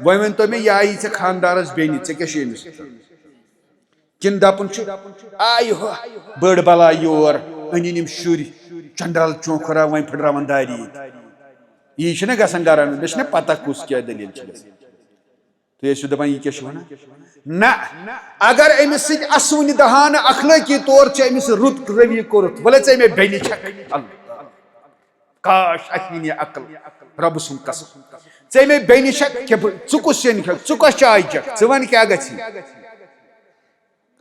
وۄنۍ ؤنۍ تو مےٚ یہِ آیی ژےٚ خاندارس بیٚنہِ ژےٚ کیٛاہ چھُ أمِس کِنہٕ دپُن چھُ آیہِ ہُہ بٔڑ بلا یور أنِنۍ یِم شُرۍ چنڈال چونکھرا وۄنۍ پھٕٹراوان دارِ ییٚتہِ یی چھُنہ گژھان گرن مےٚ چھُنہ پتہ کُس کیٛاہ دٔلیٖل چھِ گژھان تُہۍ ٲسِو دپان یہِ کیٛاہ چھُ وَنان نہ اگر أمِس سۭتۍ اَسوٕنہِ دہانہٕ اخلٲقی طور چھِ أمِس رُت روی کوٚرُتھ وَلے ژےٚ مےٚ بیٚنہِ چھکھ کاش اَتھ یی نہٕ عقل رۄبہٕ سُنٛد قسم ژےٚ مےٚ بیٚنہِ چھکھ ژٕ کُس سیُن کھٮ۪کھ ژٕ کۄس چاے چکھ ژٕ وَن کیٛاہ گژھی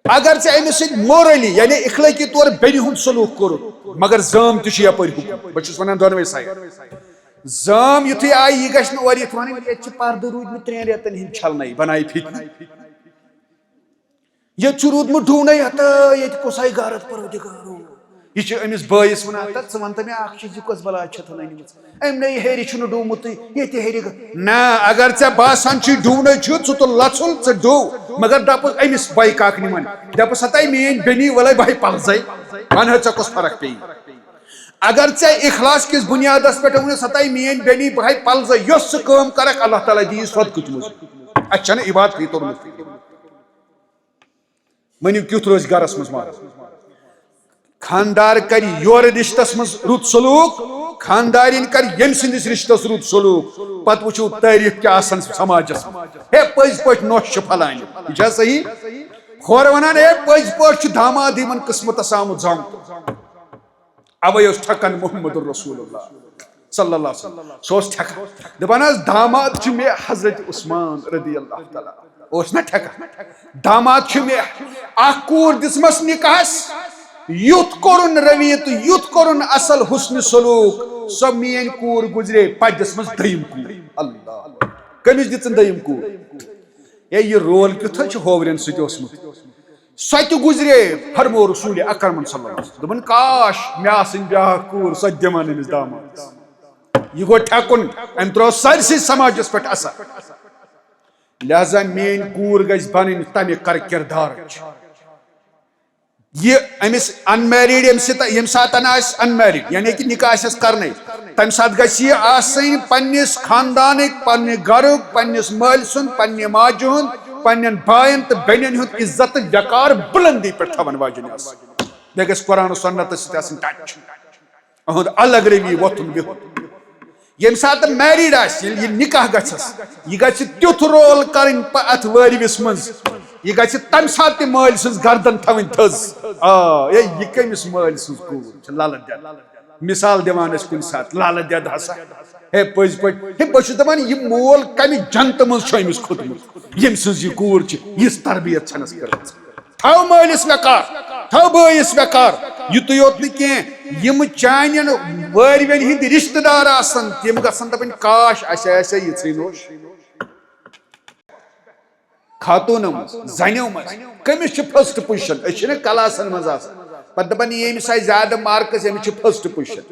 اگر ژےٚ أمِس سۭتۍ مورلی یعنی اخلٲقی طور بیٚنہِ ہُنٛد سلوٗک کوٚرُتھ مگر زٲم تہِ چھُ یپٲرۍ حُکُم بہٕ چھُس وَنان دۄنوَے سایڈ زٲم یُتھُے آیہِ یہِ گژھِ نہٕ اورٕ یِتھ وَنٕنۍ ییٚتہِ چھِ پردٕ روٗدمٕتۍ 3 رٮ۪تن ہِنٛدۍ چھلنَے بنایہِ فِتنہٕ ییٚتہِ چھُ روٗدمُت ڈوٗنَے ہتہٕ ییٚتہِ کُس آیہِ گرد پروردِگارو یہ أمس بٲیس ونان ژٕ ون تہٕ مےٚ اکھ چیٖز یہِ کۄس بلاے چھَتھ أنمٕژ أمۍ نے ہیٚرِ چھُنہٕ ڈوٗمُتٕے ییٚتہِ ہیٚرِ نہ اگر ژےٚ باسان چھُے ڈوٗنَے چھُ ژٕ تُل لژھُل ژٕ ڈوٗ مگر دپُس أمِس بٲے کاکنہِ وَن دپُس ہتاے میٛٲنۍ بیٚنی وَلے بہٕ ہے پلزے ون حظ ژےٚ کۄس فرق پیٚیہِ اگر ژےٚ اخلاص کِس بُنیادس پٮ۪ٹھ ووٚنُس ہتاے میٛٲنۍ بیٚنی بہٕ ہے پلزے یۄس ژٕ کٲم کرکھ اللہ تعالیٰ دِیی صدقہٕ منٛز اَسہِ چھنہٕ عبادتھٕے توٚرمُت ؤنِو کیُتھ روزِ گرس منٛز ماحول خاندار کر یورٕ رشتس منٛز رُت سلوٗک خاندارِنۍ کر ییٚمہِ سٕنٛدِس رشتس رُت سلوٗک پتہٕ وٕچھو تعریٖف کیٛاہ آسان سماجس ہے پٔزۍ پٲٹھۍ نوٚش چھُ پھلانہِ یہِ چھا صحیح ہورٕ ونان ہے پٔزۍ پٲٹھۍ چھُ داماد یِمن قٕسمتس آمُت زامُت اوے اوس ٹھکان محمد رسول اللہ صلی اللہ علیہ وسلم سُہ اوس ٹھکان دپان حظ داماد چھُ مےٚ حضرت عثمان رضی اللہ تعالیٰ اوس نہ ٹھکان داماد چھُ مےٚ اکھ کوٗر دِژمَس نِکاحس یُتھ کوٚرُن روی تہٕ یُتھ کوٚرُن اصل حُسنہِ سلوٗک سۄ میٛٲنۍ کوٗر گُزرے پتہٕ دِژمٕژ دٔیِم کوٗر اللہ کٔمِس دِژٕن دٔیِم کوٗر ہے یہِ رول کیُتھ حظ چھُ ہوورٮ۪ن سۭتۍ اوسمُت سۄ تہِ گُزرے فرمو رسوٗلِ اکرمن صلی اللہ علیہ وسلم دوٚپُن کاش مےٚ آسٕنۍ بیٛاکھ کوٗر سۄ تہِ دِوان أمِس دامادس یہِ گوٚو ٹھیکُن أمۍ ترٛوو سٲرسٕے سماجس پٮ۪ٹھ اثر لہذا میٛٲنۍ کوٗر گژھِ بنٕنۍ تمہِ کر کِردارٕچ یہ أمِس انمیریڈ ییٚمہِ ساتہٕ آسہِ انمیریڈ یعنی کہِ نِکاح آسٮ۪س کرنے تمہِ ساتہٕ گژھِ یہِ آسٕنۍ پننِس خاندانٕکۍ پننہِ گرُک پننِس مٲلۍ سُنٛد پننہِ ماجہِ ہُنٛد پننٮ۪ن بایَن تہٕ بیٚنٮ۪ن ہُنٛد عزت تہٕ وقار بُلندی پٮ۪ٹھ تھاوان واجیٚنۍ آسٕنۍ بیٚیہِ گژھِ قرآن و سنتس سۭتۍ آسٕنۍ ٹچ أہُنٛد الگ روی وۄتھُن بِہُن ییٚمہِ ساتہٕ میریٖڈ آسہِ ییٚلہِ یہِ نِکاح گژھٮ۪س یہِ گژھِ تیُتھ رول کرٕنۍ اتھ وٲرۍوِس منٛز یہِ گژھِ تمہِ ساتہٕ تہِ مٲلۍ سٕنٛز گردن تھاوٕنۍ تھٔز ہے یہِ کٔمِس مٲلۍ سٕنٛز کوٗر چھِ للہٕ دٮ۪د مثال دِوان ٲسۍ کُنہِ ساتہٕ لالہٕ دٮ۪د ہسا ہے پٔزۍ پٲٹھۍ ہے بہٕ چھُس دپان یہِ مول کمہِ جنتہٕ منٛز چھُ أمِس کھوٚتمُت ییٚمہِ سٕنٛز یہِ کوٗر چھِ یِژھ تربیت چھنس کٔرمٕژ تھاو مٲلِس وقار تھاو بٲیِس وقار یُتُے یوت نہٕ کینٛہہ یِم چانٮ۪ن وٲرۍوٮ۪ن ہٕنٛدۍ رشتہٕ دار آسن تِم گژھن دپٕنۍ کاش اسہِ آسہِ ہا یِژھٕے نوٚش خاتوٗنو منٛز زنیو منٛز کٔمِس چھِ فٔسٹ پُزِشن أسۍ چھِنہ کلاسن منٛز آسان پتہٕ دپان ییٚمِس آسہِ زیادٕ مارکٕس أمِس چھِ فٔسٹ پُزِشن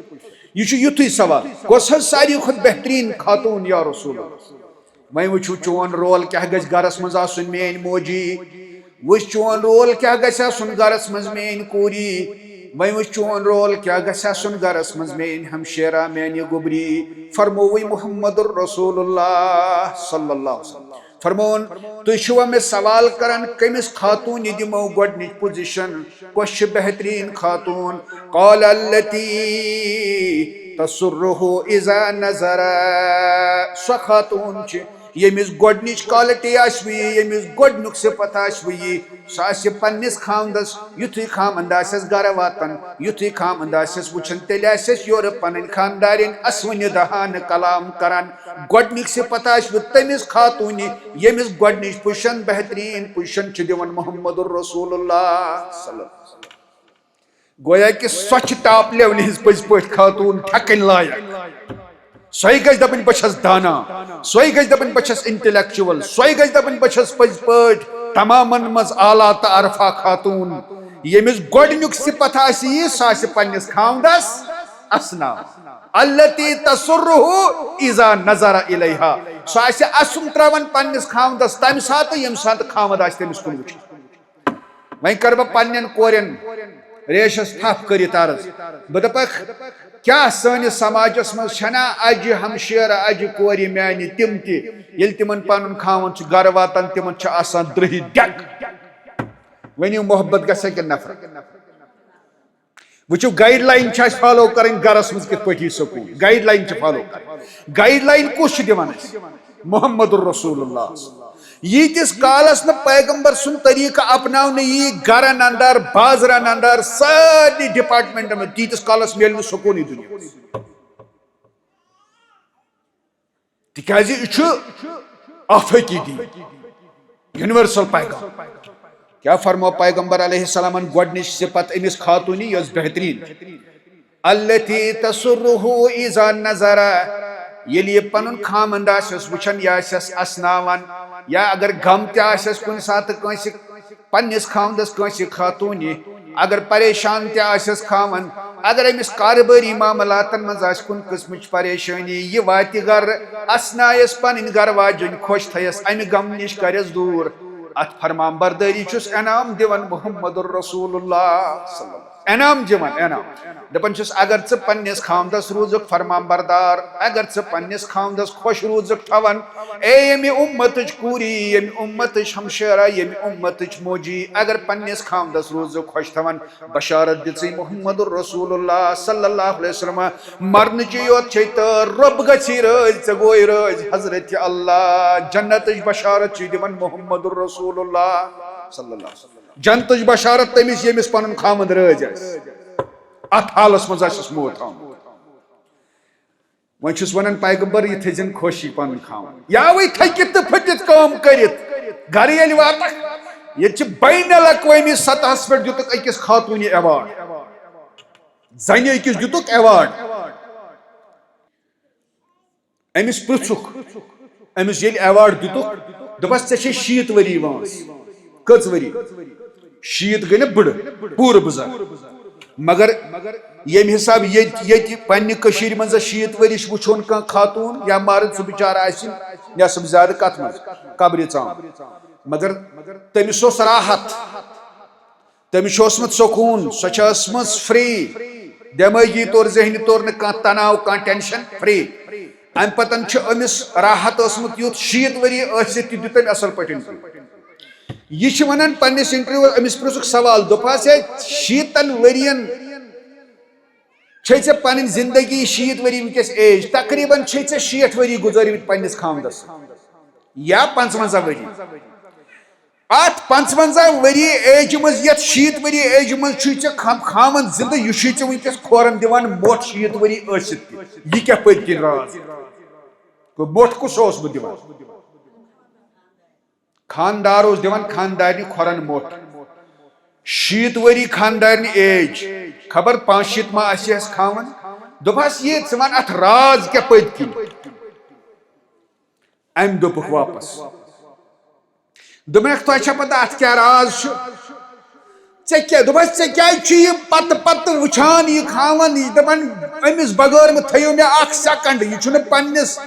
یہِ چھُ یُتھُے سوال کۄس حظ ساروی کھۄتہٕ بہتریٖن خاتوٗن یا رسوٗل وۄنۍ وٕچھو چون رول کیٛاہ گژھِ گرس منٛز آسُن میٛٲنۍ موجی وٕچھ چون رول کیٛاہ گژھِ آسُن گرس منٛز میٛٲنۍ کوٗری وۄنۍ وٕچھ چون رول کیٛاہ گژھِ آسُن گرس منٛز میٛٲنۍ ہمشیرا میٛانہِ گوٚبری فرمووٕے محمد رسول اللہ صلی اللہ علیہ وسلم فرمون تُہۍ چھِوا مےٚ سوال کران کٔمِس خاتوٗنہِ دِمو گۄڈنِچ پُزِشن کۄس چھِ بہتریٖن خاتوٗن قال التی تسرہ اذا نظر سۄ خاتوٗن چھِ ییٚمِس گۄڈنِچ کالٹی آسوٕ یہِ ییٚمِس گۄڈنیُک صفت آسوٕ یہِ سۄ آسہِ پننِس خاوندس یُتھُے خاوند آسٮ۪س گرٕ واتان یُتھُے خاوند آسٮ۪س وٕچھان تیٚلہِ آسٮ۪س یورٕ پنٕنۍ خاندارٮ۪ن اسوٕنہِ دہانہٕ کلام کران گۄڈنِک صفت آسوٕ تٔمِس خاتوٗنہِ ییٚمِس گۄڈنِچ پُزِشن بہتریٖن پُزِشن چھِ دِوان محمد رسول اللہ صلی اللہ علیہ وسلم گویا کہِ سۄ چھِ ٹاپ لیولہِ ہٕنٛز پٔزۍ پٲٹھۍ خاتوٗن ٹھکٕنۍ لایق سۄے گژھِ دپٕنۍ بہٕ چھس دانا سۄے گژھِ دپٕنۍ بہٕ چھس انٹلیکچُول سۄے گژھِ دپٕنۍ بہٕ چھس پٔزۍ پٲٹھۍ تمامن منٛز اعلیٰ تہٕ عرفا خاتوٗن ییٚمِس گۄڈنیُک صفت آسہِ یہِ سۄ آسہِ پننِس خاوندس اسنا التی تسرہ اذا نظر الیہا سۄ آسہِ اسُن تراوان پننِس خاوندس تمہِ ساتہٕ ییٚمہِ ساتہٕ خاوند آسہِ تٔمِس کُن وٕچھان وۄنۍ کرٕ بہٕ پننٮ۪ن کورٮ۪ن ریشس تھپھ کٔرِتھ عرض بہٕ دپکھ کیا سانس سماجس مز چھنا اجہ ہمشیر اجہ کور میانہ تم تہ تمن پن خاون گر واتان تمن آسان درہ ڈیک ونیو محبت گژھِ کہ نفرت وچو گائیڈ لائن فالو کریں گرس مز کت پہ سکول گائیڈ لائن فالو کر گائیڈ لائن کس دان محمد الرسول اللہ یتس کالس نا پیغمبر سن طریقہ اپناؤن یہ گرن اندر بازرن اندر ساری ڈپارٹمنٹ میں تیتس کالس مل سکون دنیا تکیاز یہ آفاقی دین یونیورسل پیغام کیا فرمو پیغمبر علیہ السلام گۄڈنِچ صفت امس خاتونی یس بہترین التی تسرہ اذا نظر یل یہ پنن خامند آسس وچھن یا آسس اسناوان یا اگر غم تہ آسس کن سات کنس پنس خامدس کنس خاتونی اگر پریشان تہ آسس خاون اگر امس کارباری معاملاتن مز آس کن قسمچ پریشانی یہ وات گر اسنایس پنن گر واجن خوش تھیس امہ غم نش کرس دور ات فرمان برداری چھس انعام دیوان محمد الرسول اللہ صلی اللہ انعام دیوان انعام دپان چھس اگر ژٕ پننس خامدس روزک فرمان بردار اگر ژٕ پننس خامدس خوش روزک تھوان اے یمی امتچ کوری یمی امتچ ہمشیرہ یمی امتچ موجی اگر پننس خامدس روزک خوش تھوان بشارت دژی محمد الرسول اللہ صلی اللہ علیہ وسلم مرنچ یوت چھ تہ رب گژھی رٲضۍ ژےٚ گوے رٲضۍ حضرت اللہ جنتچ بشارت چھ دِوان محمد الرسول اللہ صلی اللہ علیہ وسلم جنتچ بشارت تمس یمس پنن خامد رٲضۍ آسہِ ات حالس مز آسس موت آمت وۄنۍ ونان پیغمبر یہ تھزن خوشی پن خاون یا وی تھکت تو پھٹت کام کرت گھر یل واتک یہ بین الاقوامی سطحس پہ دتک اکس خاتونی ایوارڈ زنی اکس دتک ایوارڈ امس پرژھک امس یل ایوارڈ دتک دپس ژے چھ 60 وری وانس کٔژ وری 60 گٔے نا بڑٕ پوٗرٕ بُزرگ مگر یم حساب یہ پنہ کشیر من 60 ورش وچھون کان خاتون یا مرد سہ بچار آسن نصب زیادہ کت من قبر ژام مگر تمس اوس راحت تمس اوسمت سکون سہ ٲسمٕژ فری دماغی طور ذہنی طور نہ کانٛہہ تناؤ کانٛہہ ٹینشن فری ام پتن امس راحت ٲسمٕژ یُتھ 60 ؤری ٲسِتھ تہِ دیُت أمۍ اصل پٲٹھۍ یہ ونان پنس انٹرویو امس پرژھُکھ سوال دوٚپہَس ہے 60 ورین چھے ژےٚ پنٕنۍ زندگی 60 ؤری ونکس ایج تقریباً چھے ژےٚ 60 ؤری گزٲرمٕتۍ پننس خامدس یا 55 ؤری ات 55 ؤری ایج مز یتھ 60 ؤری ایج مز چھُے ژےٚ خامن زندٕ یہِ چھُے ژےٚ ونکس کھورن دِوان موٹ 60 ؤری ٲسِتھ تہِ یہِ کیٛاہ پٔتۍ کِنۍ راز موٹ کُس اوس بہٕ دِوان خاندار اوس دِوان خاندارنہِ کھۄرن موٹ 60 ؤری خاندارنہِ ایج خبر 65 ما آسہِ اَسہِ خاوند دوٚپہَس یہِ ژٕ وَن اَتھ راز کیٛاہ پٔتۍ کِنۍ أمۍ دوٚپُکھ واپس دوٚپمَکھ تۄہہِ چھا پتہ اَتھ کیٛاہ راز چھُ ژےٚ کیٛاہ دوٚپہَس ژےٚ کیٛازِ چھُ یہِ پتہٕ وٕچھان یہِ خاوند یہِ دپان أمِس بغٲر مہٕ تھٲیِو مےٚ اکھ سیکنڈ یہِ چھُنہٕ پننِس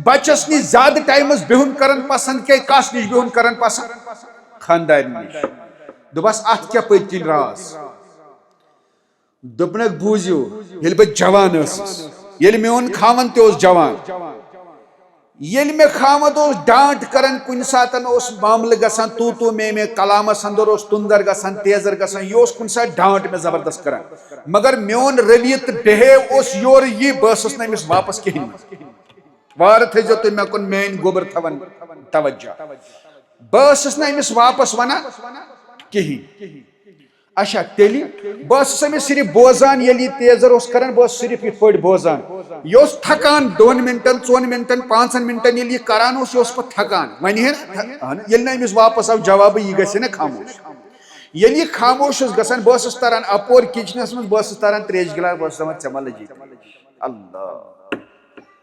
بچس نش زیادہ ٹائمس بہن کران پسند کہ کس نش بہن کران پسند خاندار نش دپس ات کیا پٔتۍ کِنۍ راز دوٚپنکھ بوٗزِو ییٚلہِ بہٕ جوان ٲسٕس ییٚلہِ میون خاوند تہِ اوس جوان ییٚلہِ مےٚ خاوند اوس ڈانٹ کران کُنہِ ساتہٕ اوس معاملہٕ گژھان تو میں کلامس اندر اوس تُندر گژھان تیزر گژھان یہِ اوس کُنہِ ساتہٕ ڈانٹ مےٚ زبردست کران مگر میون رویہ تہٕ بہیو اوس یورٕ یہِ بہٕ ٲسٕس نہٕ أمِس واپس کِہیٖنۍ وار تھٲیزیو تُہۍ مےٚ کُن میٲنۍ گوبر تھاوان توجہ بہٕ ٲسٕس نہٕ أمِس واپس ونان کِہیٖنۍ اچھا تیٚلہِ بہٕ ٲسٕس أمِس صرف بوزان ییٚلہِ یہِ تیزر اوس کران بہٕ اوسُس صرف یِتھ پٲٹھۍ بوزان یہِ اوس تھکان 2 منٹن 4 منٹن 5 منٹن ییٚلہِ یہِ کران اوس یہِ اوس پتہٕ تھکان وۄنۍ ییٚلہِ نہٕ أمِس واپس آو جوابٕے یہِ گژھِ نا خاموش ییٚلہِ یہِ خاموش اوس گژھان بہٕ ٲسٕس تران اپور کچنس منٛز بہٕ ٲسٕس تران تریش گِلاس بہٕ ٲسٕس دپان ژےٚ ما لٔجی اللہ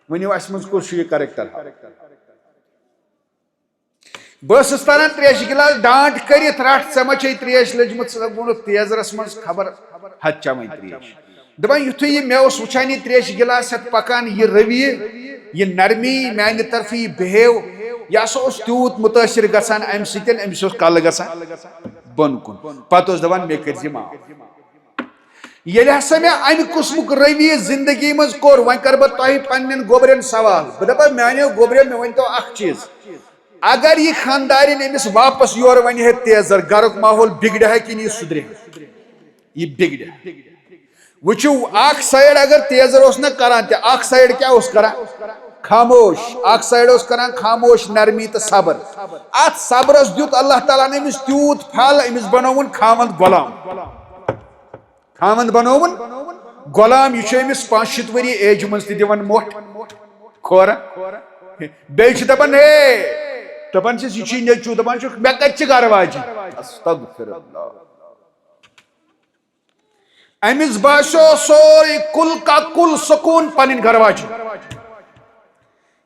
ؤنِو اَسہِ منٛز کُس چھُ یہِ کریکٹر بہٕ ٲسٕس تران تریش گِلاس ڈانٹ کٔرِتھ رٹھ ژےٚ ما چھے تریش لٔجمٕژ ژٕ ووٚنُکھ تیزرس منٛز خبر ہتہِ چا وۄنۍ تریش دپان یِتھُے یہِ مےٚ اوس وٕچھان یہِ تریش گِلاس ہٮ۪تھ پکان یہِ رویہ یہِ نرمی میانہِ طرفہٕ یہِ بہیو یہِ ہسا اوس تیوٗت مُتٲثر گژھان امہِ سۭتۍ أمِس اوس کلہٕ گژھان بۄن کُن پتہٕ اوس دپان مےٚ کٔرزِ معاف ییٚلہِ ہسا مےٚ امہِ قٕسمُک رویہِ زندگی منٛز کوٚر وۄنۍ کر بہٕ تۄہہِ پننٮ۪ن گوبرٮ۪ن سوال بہٕ دپہٕ میانیو گوبرٮ۪و مےٚ ؤنۍتو اکھ چیٖز اگر یہِ خاندارٮ۪ن أمِس واپس یورٕ ونہِ ہے تیزر گرُک ماحول بگڑِ کِنہٕ یہِ سُدرِ یہِ بگڑِ وٕچھِو اکھ سایڈ اگر تیزر اوس نہ کران تہِ اکھ سایڈ کیٛاہ اوس کران خاموش اکھ سایڈ اوس کران خاموش نرمی تہٕ صبر اتھ صبرس دیُت اللہ تعالیٰ ہن أمِس تیوٗت پھل أمِس بنووُن خاوند غلام خاوند بنووُن غلام یہِ چھُ أمِس 65 ؤری ایجہِ منٛز تہِ دِوان موٚٹھ کھورن بیٚیہِ چھِ دپان ہے دپان چھِس یہِ چھُے نیٚچوٗ دپان چھُکھ مےٚ کتہِ چھِ گرٕ واجِنۍ استغفر اللہ أمِس باسیو سورُے کُل کا کُل سکوٗن پنٕنۍ گرٕ واجِنۍ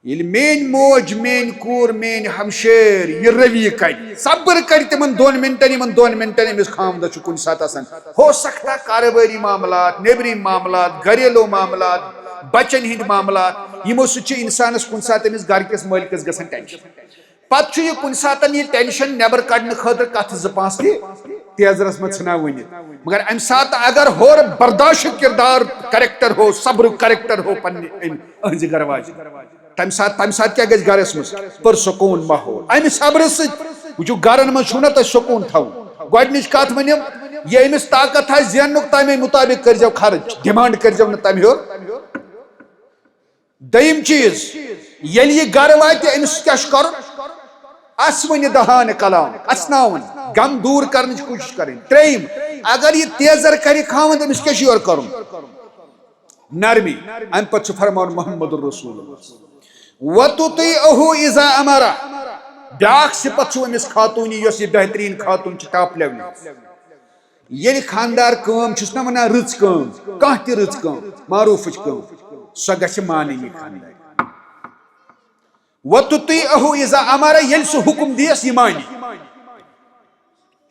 ییٚلہِ میٲنۍ موج میٲنۍ کوٗر میٲنۍ ہمشیر یہِ رویہِ کرِ صبر کرِ تِمن 2 مِنٹن یِمن 2 مِنٹن أمِس خامدس چھُ کُنہِ ساتہٕ آسان ہو سکتا کارٕبٲری معاملات نیبرِم معاملات گریلوٗ معاملات بچن ہٕنٛدۍ معاملات یِمو سۭتۍ چھُ انسانس کُنہِ ساتہٕ أمِس گرِکِس مٲلکس گژھان ٹینشن پتہٕ چھُ یہِ کُنہِ ساتہٕ یہِ ٹینشن نیبر کڑنہٕ خٲطرٕ کتھٕ 2-5 تہِ تیزرس منٛز ژھٕنان ؤنِتھ مگر امہِ ساتہٕ اگر ہورٕ برداشُک کردار کریکٹر ہو صبرُک کریکٹر ہو پننہِ أہنٛزِ گرٕ واجِنۍ تمہِ ساتہٕ کیٛاہ گژھِ گرس منٛز پُرسکوٗن ماحول امہِ صبرٕ سۭتۍ وٕچھِو گرن منٛز چھُو نہ تۄہہِ سکوٗن تھاوُن گۄڈنِچ کتھ ؤنِم یہِ أمِس طاقت آسہِ زیننُک تمے مُطابق کٔرۍزیو خرٕچ ڈِمانڈ کٔرۍزیو نہٕ تمہِ ہیوٚر دوٚیِم چیٖز ییٚلہِ یہِ گرٕ واتہِ أمِس کیٛاہ چھُ کرُن اسوٕنہِ دہانہِ کلام اسناوُن غم دوٗر کرنٕچ کوٗشش کرٕنۍ ترٛیٚیِم اگر یہِ تیزر کرِ خاوند أمِس کیٛاہ چھُ یورٕ کرُن نرمی امہِ پتہٕ چھُ فرماوُن محمد رسول اللہ وَتُطِیعُهُ اِذَا أَمَرَ بیٛاکھ صفت چھُ أمِس خاتوٗنی یۄس یہِ بہتریٖن خاتوٗن چھِ ٹاپ لیولہِ ییٚلہِ خاندار کٲم چھُس نہ ونان رٕژ کٲم کانٛہہ تہِ رٕژ کٲم معروٗفٕچ کٲم سۄ گژھِ مانٕنۍ یہِ خاندار وَتُطِیعُهُ اِذَا أَمَرَ ییٚلہِ سُہ حُکُم دِیَس یہِ مانہِ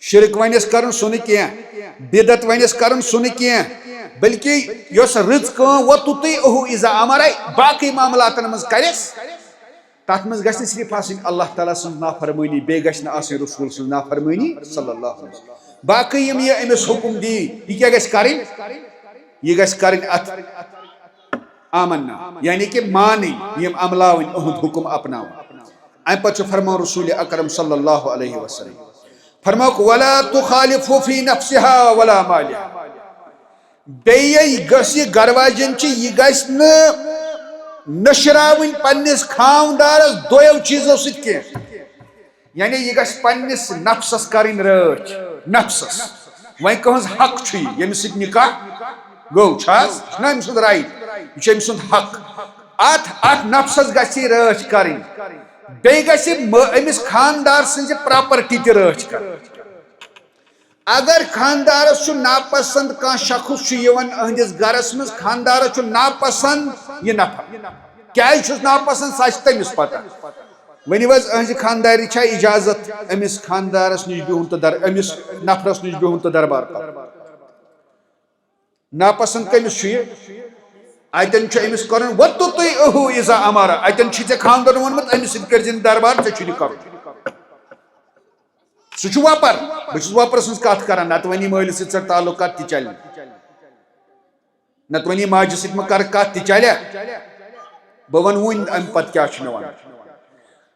شرک ونٮ۪س کرُن سُہ نہٕ کینٛہہ بِدعت ونٮ۪س کرُن سُہ نہٕ کینٛہہ بلکہِ یۄس رٕژ کٲم وَتُطِیعُهُ اِذَا أَمَرَ باقٕے معاملاتن منٛز کرٮ۪س تتھ منٛز گژھِ نہٕ صرف آسٕنۍ اللہ تعالیٰ سٕنٛز نافرمٲنی بیٚیہِ گژھِ نہٕ آسٕنۍ رسوٗل سٕنٛز نافرمٲنی صلی اللہ علیہ وسلم باقٕے یِم یہِ أمِس حُکُم دی یہِ کیٛاہ گژھِ کرٕنۍ یہِ گژھِ کرٕنۍ اتھ آمنا یعنی کہ مانٕنۍ یِم عملاوٕنۍ اُہُنٛد حُکُم اپناوُن امہِ پتہٕ چھُ فرماوُن رسوٗلِ اکرم صلی اللہ علیہ وسلم فرماوُکھ ولا تُخالِفہُ فی نفسِہا ولا مالِہا بیٚیہِ گٔژھ یہِ گرٕ واجٮ۪ن چھِ یہِ گژھِ نہٕ نشراوٕنۍ پننِس خاندارس دۄیو چیٖزو سۭتۍ کینٛہہ یعنی یہِ گژھِ پننِس نفسس کرٕنۍ رٲچھ نفسس وۄنۍ کٕہٕنٛز حق چھُ یہِ ییٚمِس سۭتۍ نکاح گوٚو چھا حظ یہِ چھُنہ أمۍ سُنٛد رایٹ یہِ چھُ أمۍ سُنٛد حق اتھ نفسس گژھِ یہِ رٲچھ کرٕنۍ بیٚیہِ گژھِ أمِس خاندار سٕنٛزِ پراپرٹی تہِ رٲچھ کرٕنۍ اگر خاندارس چھُ ناپسند کانٛہہ شخص چھُ یِوان أہنٛدِس گرس منٛز خاندارس چھُ ناپسند یہِ نفر کیٛازِ چھُس ناپسند سۄ چھِ تٔمِس پتہ ؤنِو حظ أہنٛزِ خاندارِ چھا اِجازت أمِس خاندارس نِش بِہُن تہٕ أمِس نفرس نِش بِہُن تہٕ دربار کرُن ناپسند کٔمِس چھُ یہِ اتٮ۪ن چھُ أمِس کرُن وَتُطِیعُهُ اِذَا أَمَرَ اتٮ۪ن چھُے ژےٚ خاندارن ووٚنمُت أمِس سۭتۍ کٔرۍ زِ نہٕ دربار ژےٚ چھُے نہٕ کرُن سُہ چھُ وۄپر بہٕ چھُس وۄپرٕ سٕنٛز کتھ کران نتہٕ ونی مٲلِس سۭتۍ ژٕ تعلُقات تہِ چلہِ نتہٕ ونی ماجہِ سۭتۍ مہ کرٕ کتھ تہِ چلیا بہٕ ونہٕ وُنۍ امہِ پتہٕ کیٛاہ چھُ مےٚ ونُن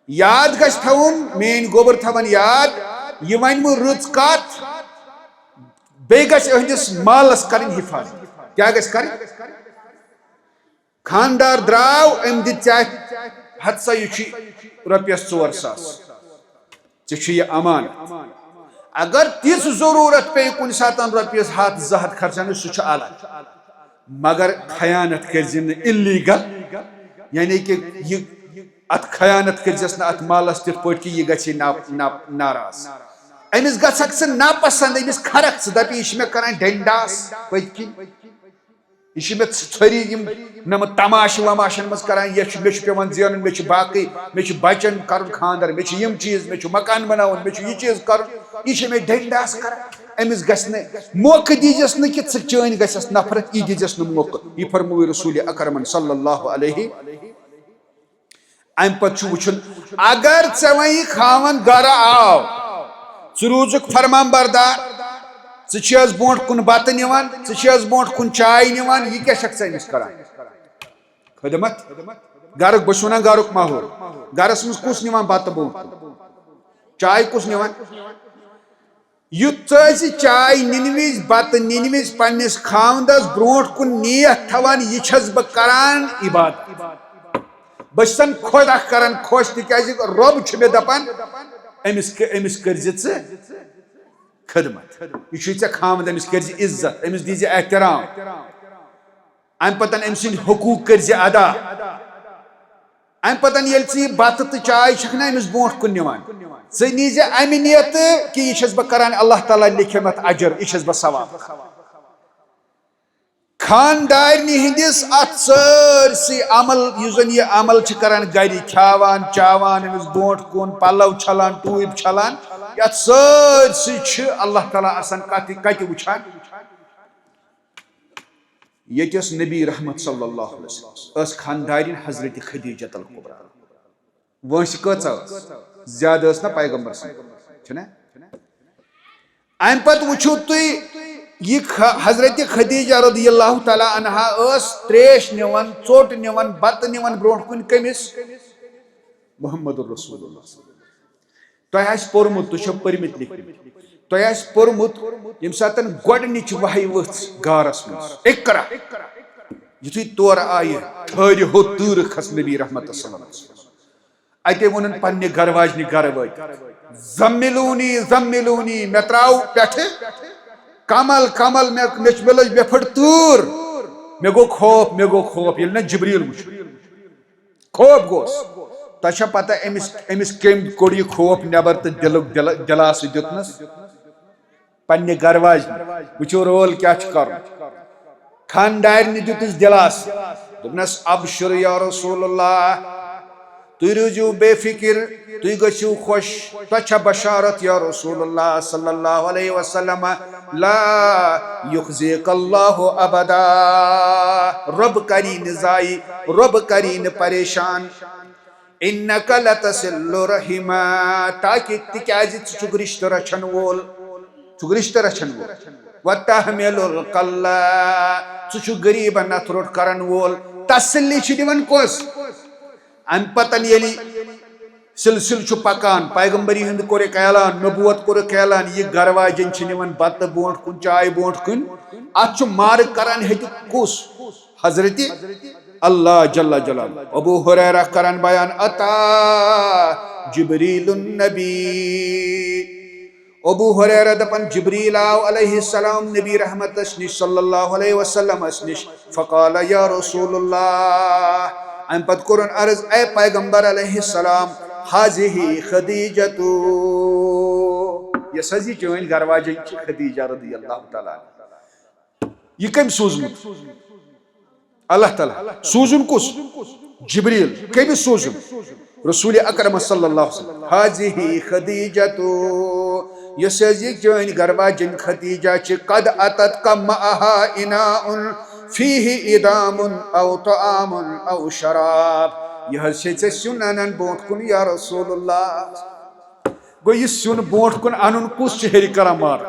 یاد گژھِ تھاوُن میٲنۍ گوبر تھاون یاد یہِ ونہِ رٕژ کتھ بیٚیہِ گژھِ أہنٛدِس مالس کرٕنۍ حِفاظت کیٛاہ گژھِ کرٕنۍ خاندار درٛاو أمۍ دِتۍ ژےٚ ہتہٕ سا یہِ چھُے رۄپیس 4,000 ژےٚ چھُ یہِ امانت اگر تِژھ ضروٗرت پیٚیہِ کُنہِ ساتہٕ رۄپیس 100-200 خرچاونٕچ سُہ چھُ الگ مگر خیانت کٔرزِ نہٕ اِلیٖگل یعنی کہ یہِ اتھ خیانت کٔرزٮ۪س نہٕ اتھ مالس تِتھ پٲٹھۍ کہِ یہِ گژھِ ناراض أمِس گژھکھ ژٕ ناپسنٛد أمِس کھرکھ ژٕ دپی یہِ چھِ مےٚ کران ڈنڈاس پٔتۍ کِنۍ یہِ چھِ مےٚ ژھٔری یِم نمہٕ تماشہٕ وماشن منٛز کران مےٚ چھُ پیوان زینُن مےٚ چھُ باقٕے مےٚ چھُ بچن کرُن خاندر مےٚ چھِ یِم چیٖز مےٚ چھُ مکان بناوُن مےٚ چھُ یہِ چیٖز کرُن یہِ چھِ مےٚ ڈنڈاس کران أمِس گژھِ نہٕ موقعہٕ دیٖزٮ۪س نہٕ کہِ ژٕ چٲنۍ گژھٮ۪س نفرت یہِ دیٖزٮ۪س نہٕ موقعہٕ یہِ فرموو رسوٗلِ اکرمن صلی اللہ علیہ امہِ پتہٕ چھُ وٕچھُن اگر ژےٚ وۄنۍ یہِ خاوند گرٕ آو ژٕ روٗزُکھ فرمان بردار ژٕ برونٛٹھ کُن بتہٕ نِوان ژٕ برونٛٹھ کُن چاے نِوان یہِ کیٛاہ چھکھ ژٕ أمِس کران خدمت گرُک بہٕ چھُس ونان گرُک ماحول گرس منٛز کُس نِوان بتہٕ برونٛٹھ کُن چاے کُس نِوان یُتھ ژٕ ٲسہِ چاے نِنہٕ وِزِ بتہٕ نِنہٕ وِزِ پننِس خاوندس برونٛٹھ کُن نیت تھاوان یہِ چھس بہٕ کران عبادت بہٕ چھسن خۄدا کران خۄش تِکیازِ رۄب چھُ مےٚ دپان أمِس کٔرزِ ژٕ خدمت یہِ چھُے ژےٚ خاوند أمِس کٔرزِ عزت أمِس دیٖزِ احترام امہِ پتن أمۍ سٕنٛدۍ حقوٗق کٔرزِ ادا امہِ پتن ییٚلہِ ژٕ یہِ بتہٕ تہٕ چاے چھکھ نا أمِس برونٛٹھ کُن نِوان ژٕ نیٖزِ امہِ نیتہٕ کہِ یہِ چھس بہٕ کران اللہ تعالیٰ لیکھِم اتھ اجر یہِ چھس بہٕ ثواب خاندارنہِ ہٕنٛدِس اتھ سٲرسٕے عمل یُس زن یہِ عمل چھِ کران گرِ کھیاوان چاوان أمِس برونٛٹھ کُن پلو چھلان ٹوٗپۍ چھلان یتھ سٲرسٕے چھِ اللہ تعالیٰ آسان کتہِ وٕچھان ییٚتہِ ٲس نبی رحمت صلی اللہ علیہ وسلم ٲس خاندارین حضرت خدیجۃ الکبریٰ وٲنٛسہِ کۭژاہ ٲس زیادٕ ٲس نا پیغمبر سٕنٛز چھُنا امہِ پتہٕ وٕچھِو تُہۍ یہ حضرت خدیجہ رضی اللہ تعالیٰ عنہا ٲس تریش نِوان ژوٚٹ نِوان بتہٕ نِوان برونٛٹھ کُن کٔمِس محمد رسول اللہ تۄہہِ آسہِ پوٚرمُت تُہۍ چھِو پٔرمٕتۍ لیکھمٕتۍ تۄہہِ آسہِ پوٚرمُت ییٚمہِ ساتہٕ گۄڈٕنِچ وحی ؤژھ غارس منٛز اقرا یِتھُے تورٕ آیہِ ٹھہرِ ہوٚت تۭرٕ کھٔژ نبی رحمت صلی اللہ علیہ وسلم اتے ووٚنُن پننہِ گرٕ واجنہِ گرٕ وٲتۍ زملونی زملونی مےٚ تراو پٮ۪ٹھٕ کمل کمل مےٚ لٔج مےٚ پھٔٹ تۭر مےٚ گوٚو خوف ییٚلہِ نا جبریٖل وٕچھ خوف گوس تۄہہِ چھا پتہ أمِس کٔمۍ کوٚڑ یہِ خوف نیبر تہٕ دِلُک دِلاسہٕ دیُتنس پننہِ گرٕ واجنہِ وٕچھِو رول کیٛاہ چھُ کرُن خاندارنہِ دیُتنس دِلاسہٕ دوٚپنس ابشر یا رسول اللہ تُہۍ روٗزِو بے فِکر تُہۍ گٔژھِو خۄش تۄہہِ چھا بشارت یا رسول اللہ صلی اللہ علیہ وسلم لا یخزیک اللہ ابدا رۄب کری نہٕ ضایہِ رۄب کری نہٕ پریشان انک لتصل رحما تاکہِ تِکیازِ ژٕ چھُکھ رشتہٕ رچھن وول وتحمل الکلہ ژٕ چھُکھ غریٖبن نتھ روٚٹ کرن وول تسلی چھِ دِوان کۄس امہِ پتن ییٚلہِ سلسلہٕ چھُ پکان پیغمبری ہُنٛد کوٚرُکھ اعلان نبوت کوٚرُکھ اعلان یہِ گرٕ واجٮ۪ن چھِ نِوان بتہٕ برونٛٹھ کُن چاے برونٛٹھ کُن اتھ چھُ مارٕ کران ہیٚتہِ کُس حضرت اللہ جل جلالہ ابو ہریرہ کران بیان اتا جبریل النبی ابو ہریرہ دپان جبریل آو علیہ السلام نبی رحمتس نش صلی اللہ علیہ وسلمس نش فقال یا رسول اللہ امہِ پتہٕ کوٚرُن عرض اے پیغمبر علیہ السلام حاضہ خدیجۃ یۄس حظ یہِ چٲنۍ گرٕ واجٮ۪ن چھِ خدیجہ رضی اللہ تعالیٰ یہِ کٔمۍ سوٗزمُت اللہ تعالیٰ سوٗزُن کُس جبریٖل کٔمِس سوٗزُن رسول اکرم صلی اللہ علیہ وسلم حاضہ خدیجۃ یۄس حظ یہِ چٲنۍ گرٕ واجٮ۪ن خدیجہ چھِ قد اتت کا معہا اناء فیہ ادام او طعام او شراب یہ حظ چھے ژےٚ سیُن انان برونٛٹھ کُن یا رسول اللہ گوٚو یہِ سیُن برونٛٹھ کُن انُن کُس چھُ ہیٚرِ کران مارٕ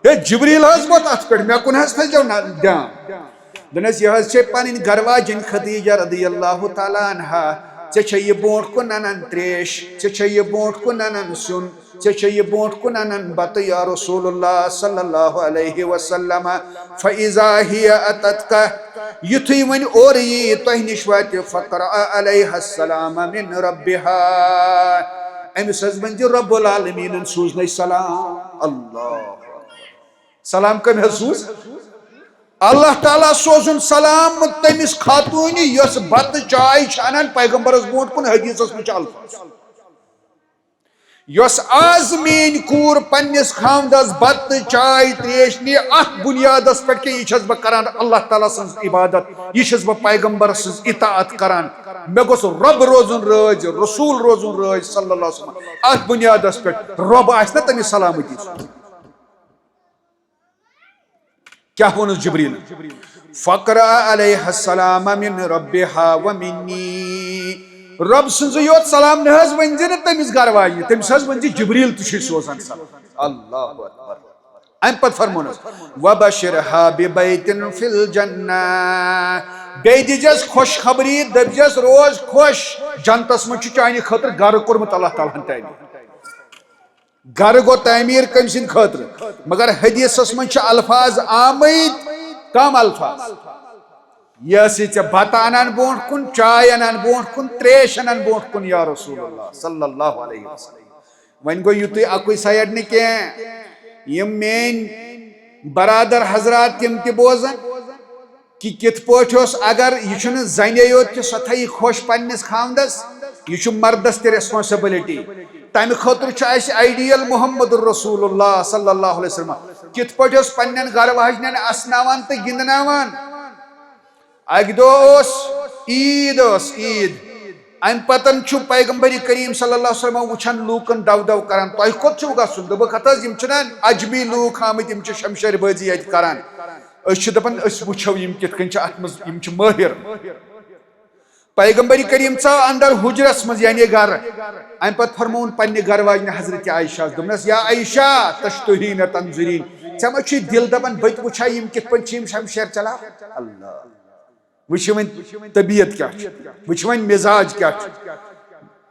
ہے جبریٖل حظ ووت اتھ پٮ۪ٹھ مےٚ کُن حظ تھٲیزیو دھیان دوٚپنس یہِ حظ چھے پنٕنۍ گرٕ واجٮ۪ن خدیجہ رضی اللہ تعالیٰ عنہا ژےٚ چھے یہِ برونٛٹھ کُن انان تریش ژےٚ چھے یہِ برونٛٹھ کُن انان سیُن ژےٚ چھے یہِ برونٛٹھ کُن انان بتہٕ یا رسول اللہ صلی اللہ علیہ وسلم فاذا ہی اتتکا یُتھُے وۄنۍ اورٕ یی تۄہہِ نِش واتہِ فقرأ علیہ السلام من ربها أمِس حظ ؤنۍ زِ رب العالمیٖنن سوٗزنَے سلام اللہ سلام کٔمۍ حظ سوٗز اللہ تعالیٰ سوزُن سلام تٔمِس خاتوٗنہِ یۄس بتہٕ چاے چھِ انان پیغمبرس برونٛٹھ کُن حدیثس منٛز چھِ الفاظ یۄس آز میٲنۍ کوٗر پننِس خاوندس بتہٕ چاے تریش نِیہِ اتھ بُنیادس پٮ۪ٹھ کہِ یہِ چھس بہٕ کران اللہ تعالیٰ سٕنٛز عبادت یہِ چھس بہٕ پیغمبر سٕنٛز اطاعت کران مےٚ گوٚژھ رۄب روزُن رٲضۍ رسوٗل روزُن رٲضۍ صلی اللہ علیہ وسلم اتھ بُنیادس پٮ۪ٹھ رۄب آسہِ نا تٔمِس سلامتی کیٛاہ ووٚنُس جبریٖلن فقرأ علیہ السلام من ربها ومنی رب سٕنٛزٕے یوت سلام نہ حظ ؤنۍ زِ نہٕ تٔمِس گرٕ واجنہِ تٔمِس حظ ؤنۍ زِ جبریٖل تہِ چھُے سوزان سلام اللہ اکبر ام پت فرمونس وبشرها ببيت في الجنة بے دیجس خوش خبری دپجس روز خوش جنتس من چانہ خاطر گھر کورمت اللہ تعالیٰ تعمیر گھر گو تعمیر کم سند خاطر مگر حدیثس من الفاظ آمد کم الفاظ یہ سی ے بتہ انان برونٹ کن چائے انان برونٹ کن تریش انان برونٹ کن یا رسول اللہ صلی اللہ علیہ وسلم ون گو یہ اکوئی سائڈ نہ کی مین برادر حضرات تم تہ بوزن کہ کت پاٹ اگر یہ زنے یوت کہ سو تھی خوش پنس خاندس یہ مردس تہ ریسپانسبلٹی تمہ خاطر آئیڈیل محمد الرسول اللہ صلی اللہ علیہ وسلم کت پاٹ پن گھر واجن اسناوان تو گندناوان اک دہ عید ام پتن پیغمبر کریم صلی اللہ علیہ وسلم وچھان لوکن دو دو کران تہ کوت چھو گژھن دپک ہتھ حظ یم چھنا اجمی لوک آمت یم شمشیر بازی ات کران دپان وچھو یم کت کن ات مز یم ماہر پیغمبر کریم ژاو اندر حجرس مز یعنی گھر ام پت فرمون پنہ گھر واجن حضرت عائشہ دپنس یا عائشہ تشتہین تنظرین ژے ما چھ دل دپان بت وچھا یم کت پن چھ یم شمشیر چلا اللہ وچھ ون طبیعت کیا وچھ ون مزاج کیا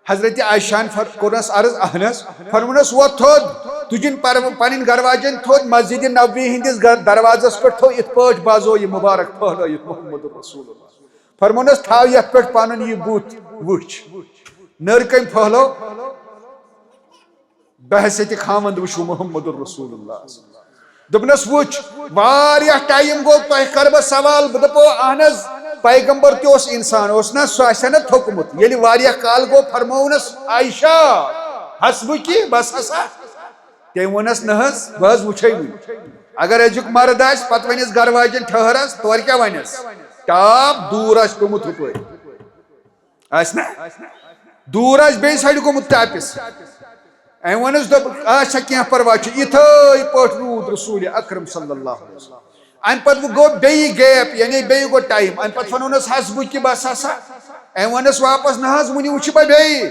حضرت عائشہ کورنس عرض اہنس فرمونس وہ تھود تجن پن گھر واجن تھود مسجد نبوی ہندس دروازس پہ تھو ات پاٹ بازو یہ مبارک پھہلائت محمد رسول اللہ فرمونس تھاو یت پہ پن یہ بت وچھ نر کم پھہلو بحثیت خاوند وچھو محمد الرسول اللہ دپنس وچھ واریاہ ٹائم گو تہ کر بہ سوال بہ دپو اہنس پیغمبر تہ انسان نا سہ نا تھوکمت یل واریاہ کال گو فرمونس عائشہ حسبکی بس ہسا تم ونس نہ بہت وچھے ون اگر ازیک مرد آس پتہ ونس گھر واجن ٹھہرس تور کیا ونس ٹاپ دور آس گومت ہپٲرۍ آس نا دور آس بیٚیہِ سایڈِ گومت ٹاپس ام ونس دپ اچھا کینٛہہ پرواے چھُ یِتھٲے پٲٹھۍ روٗد رسول اکرم صلی اللہ علیہ وسلم ام پتہ گو بیٚیہِ گیپ یعنی بیٚیہِ گو ٹایم ام پتہ ونونس حسبکی بس ہسا ام ونس واپس نہ حظ ونہِ وٕچھِ بہٕ بیٚیہِ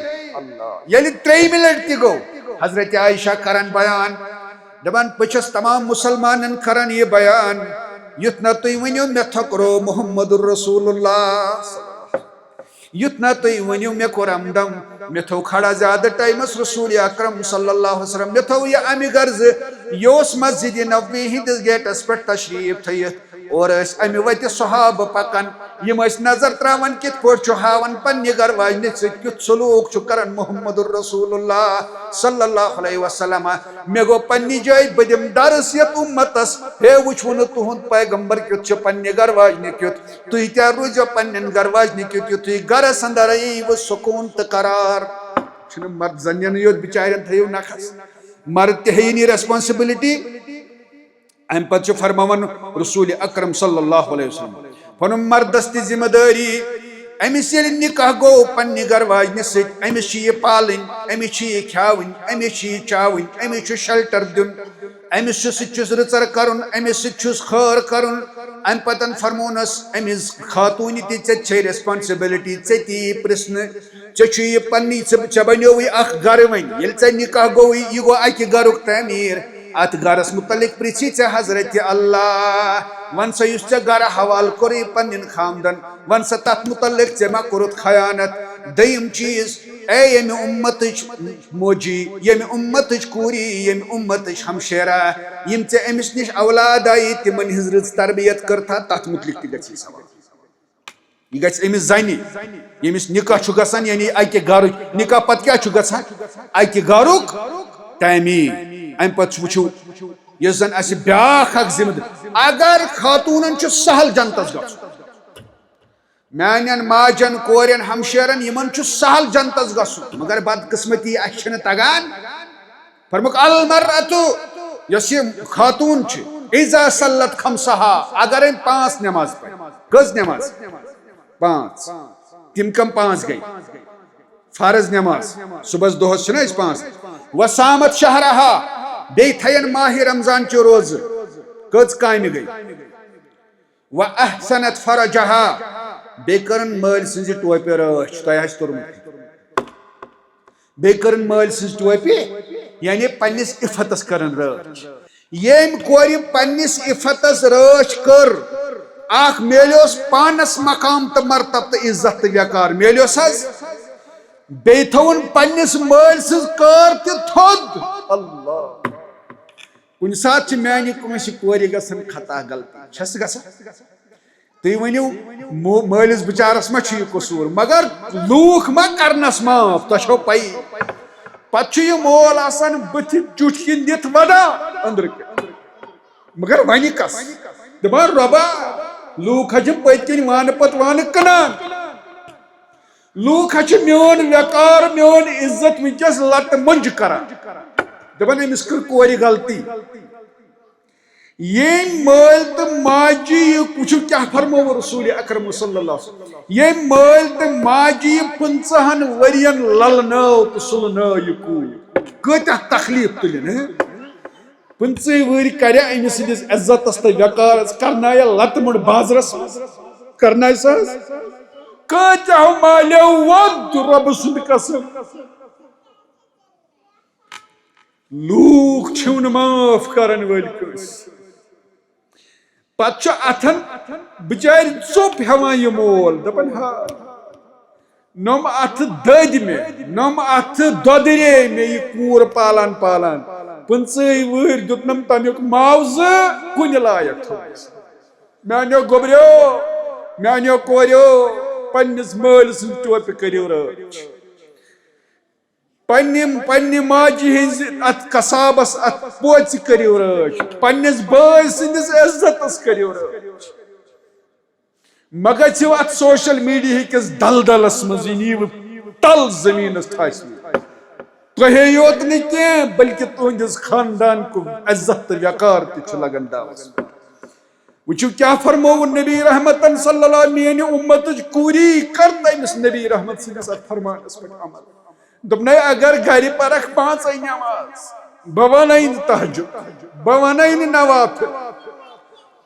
ییٚلہِ 3 منٹ تہِ گوٚو حضرت عائشہ کران بیان دپان بہٕ چھس تمام مسلمانن کران یہ بیان یُتھ نہ تُہۍ ؤنِو مےٚ تھۄکرو محمد الرسول اللہ یُتھ نہ تُہۍ ؤنِو مےٚ کوٚر امدم مےٚ تھوٚو کھڑا زیادٕ ٹایمس رسول اکرم صلی اللہ علیہ وسلم مےٚ تھوٚو یہ امہِ غرضہٕ یہ اوس مسجد نبوی ہندس گیٹس پٮ۪ٹھ تشریف تھٲیِتھ اور امہ وتہِ صحابہ پکان یم نظر تراوان کت پٲٹھۍ ہاوان پننہِ گھر واجنہِ سۭتۍ کیُتھ سلوک چھُ کران محمد الرسول اللہ صلی اللہ علیہ وسلم مےٚ گوٚو پننہِ جایہِ بہٕ دِمہٕ درس یتھ امتس ہے وٕچھو نہٕ تُہُنٛد پیغمبر کیُتھ چھُ پننہِ گھر واجنہِ کیُتھ تُہۍ تہِ روٗزِو پننٮ۪ن گھر واجنہِ کیُتھ یُتھُے گھرس اندر ییٖوٕ سکوٗن تہٕ قرار چھُنہٕ مرد زنٮ۪نٕے یوت بِچارٮ۪ن تھٲیِو نکھس مرد تہِ ہیٚیہِ نہٕ ریسپانسبلٹی ام پتہ فرماون رسول اکرم صلی اللہ علیہ وسلم پنن مردس تہ ذمہ داری امس یل نکاح گو پنہ گھر واجنہ سۭتۍ امس یہ پالن امس یہ کھیاون امس یہ چاون امس شلٹر دین امس سۭتۍ رٕژر کرُن امس سۭتۍ خٲر کرُن ام پتن فرمونس امس خاتون تہ ژےٚ چھے ریسپانسبلٹی ژےٚ تہِ یی پرژھنہٕ ژےٚ چھُ یہ پننی ژےٚ بنیوٕے اکھ گھر وۄنۍ ییٚلہِ ژےٚ نکاح گوٚوٕے یہ گوٚو اکہِ گھرُک تعمیٖر ات گھرس متعلق پرژھی ژےٚ حضرت اللہ ون سا یُس ژےٚ گھرٕ حوالہٕ کوٚرُے پننٮ۪ن خاندن ون سا تتھ متعلق ژےٚ ما کوٚرُتھ خیانت دوٚیِم چیٖز اے ییٚمہِ اُمتٕچ موجی ییٚمہِ اُمتٕچ کوٗری ییٚمہِ اُمتٕچ ہمشیرا یِم ژےٚ أمِس نِش اولاد آیہِ تِمن ہٕنٛز رٕژ تربیت کٔرتھا تتھ متعلق تہِ گژھی سوال یہ گژھِ أمِس زنہِ ییٚمِس نکاح چھُ گژھان یعنی اکہِ گھرُک نکاح پتہٕ کیٛاہ چھُ گژھان اکہِ گھرُک تعمیٖر ام پتہ وچھو یس زن اس بیاکھ اکھ ذمہ دار اگر خاتونن چھُ سہل جنتس گژھُن میانین ماجن کورین ہمشیرن یمن چھُ سہل جنتس گژھُن مگر بدقسمتی اسہِ چھنہٕ تگان فرموک المرأتُ یس یہ خاتون چھِ اذا صلت خمسہا اگر أمۍ 5 نماز پڑھ کٔژ نماز 5 تم کم 5 گئی فرض نماز صبحس دۄہس چھِنہ أسۍ 5 وسامت شہرہا بیٚیہِ تھین ماہ رمضان چہِ روزٕ کٔژ کامہِ گٔے و احسنت فرجہا بیٚیہِ کٔرٕن مٲلۍ سٕنٛزِ ٹوپہِ رٲچھ تۄہہِ آسہِ توٚرمُت بیٚیہِ کٔرٕن مٲلۍ سٕنٛزِ ٹوپہِ یعنی پننِس عفتس کٔرٕن رٲچھ یم کور پنس عفتس رچ کر اخ میلیوس پانس مقام تو مرتب تو عزت تو وقار میلیوس حظ بی تھون پنس مل سز کار تہ تھود اللہ کن سات میانہ کنس کور گھن خطا غلطی چھس گژھان تھی ونو مالس بچارس ما یہ قصور مگر لوک ما کرنس معاف تہ پی پتہ یہ مول آسان بت چٹ کن دت ودان اندر مگر ون کس دپان رۄبا لوک ہم پت کن وان پت وان کنان لوک میون وقار میون عزت ونکس لٹ منج کران دپان امس کر کور غلطی یم مال تو ماجی وچھو کیا فرمو رسول اکرم صلی اللہ علیہ وسلم یم مال تو ماجی 50 ورین للنو تو سلنو یہ کور کتہ تکلیف تلن 50 وری کریا امس سندس عزتس تو وقارس کرنایا لت مڑ بازرس کرنا ساز کتہ مالیو ود رب سند قسم لوک چھون معاف کرن ول کس پتہ اتھن بچار ژوپ ہیوان یہ مول دپان ہا نم اتھ دد میں نم اتھ دودرے میں یہ کور پالان پالان 50 ور دتنم تمیک معاوضہ کن لائق تھوس میانو گوبریو میانو کوریو پنس مال سن ٹوپ کریو رچ پنہ ماجی ہز ات قصابس ات پوچ کریو رچ پنس بٲے سندس عزتس کریو رچ مگر چھو ات سوشل میڈیا کس دلدلس مز نیو تل زمینس تھاس تہے یوت نہ کی بلکہ تہندس خاندان کو عزت وقار تہ لگن داوس وچو کیا فرمو نبی رحمت صلی اللہ علیہ میانہ امت کوری کر تمس نبی رحمت سندس ات فرمانس پہ عمل دپنے اگر گھر پرکھ 5 نماز بہ ون تہجد بہ ون نوافل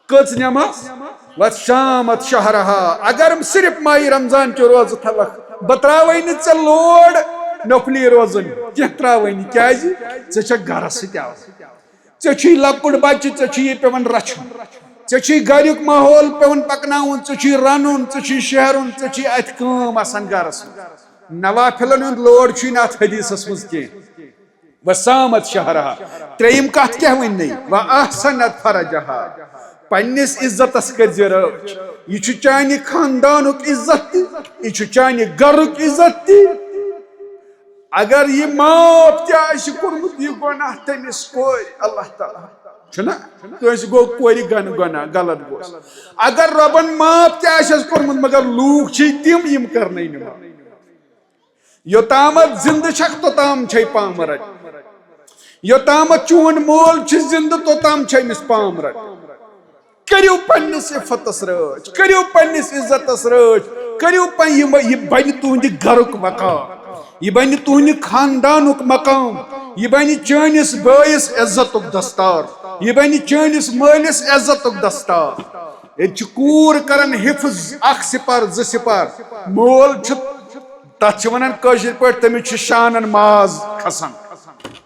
کچ نماز وت شامت شہرہا اگر صرف ماہ رمضان کے روز تھوک بہ تراوے ژے لوڑ نفلی روزن کی تراوے کیازِ ژے چھکھ گھرس سۭتۍ آسان ژے چھی لۄکُٹ بچہ ژے چھی یہ پیوان رچھُن ژے چھی گھریُک ماحول پیوان پکناوُن ژے چھی رنُن ژے چھی شہرُن ژے چھی اتھ کٲم آسان گھرس نوافلن ہند لوڑ چھ ات حدیثس مز کی وسامت شہرہا تریم کت کیا ون و احسنت فرجہا پنس عزتس کر رچ یہ چانہ خاندانک عزت تہ یہ چانہ گرک عزت تہ اگر یہ معاف تہ کورمت یہ گناہ تمس کور اللہ تعالیٰ چھنا تو گو کور گناہ غلط گوس اگر ربن معاف تہ کورمت مگر لوک چھ تم یم کرنے نہ یوتامت زندہ چھک توتام چھے پام رٹ یوتامت چون مول چھ زندہ توتام چھے مس پام رٹ کریو پنس عفتس رچ کریو پنس عزتس رچ کریو پن یہ بن تہند گھرک وقار یہ بن تہند خاندانک مقام یہ بن چانس بٲیس عزتک دستار یہ بن چانس مالس عزتک دستار یہ کور کرن حفظ اخ سپار ز سپار مول چھ تک ونان کشر پہ تمس شانن ماز کھسان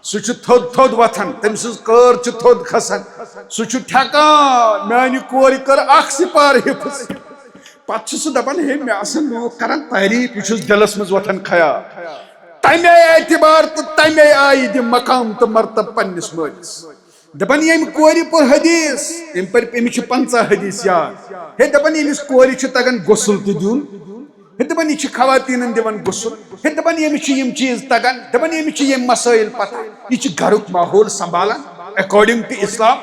سہ تھود تھود وتھان تم سز کار تھود کھسان سہ ٹھیکان میانہ کور کر اخ سپار حفظ پتہ سہ دپان ہے مے آسن لوگ کران تعریف یہ دلس مز وتھان خیال تمے اعتبار تو تمے آئی دم مقام تو مرتب پنس مالس دپان یم کور پور حدیث امس 50 حدیث یاد ہے دپان یمس کور تگان غسل تہ دیون دپان یہ خواتین دِوان غسل دپان یمس یم چیز تگان دپان یمس یم مسائل پتہ یہ گھرک ماحول سنبھالان اکارڈنگ ٹو اسلام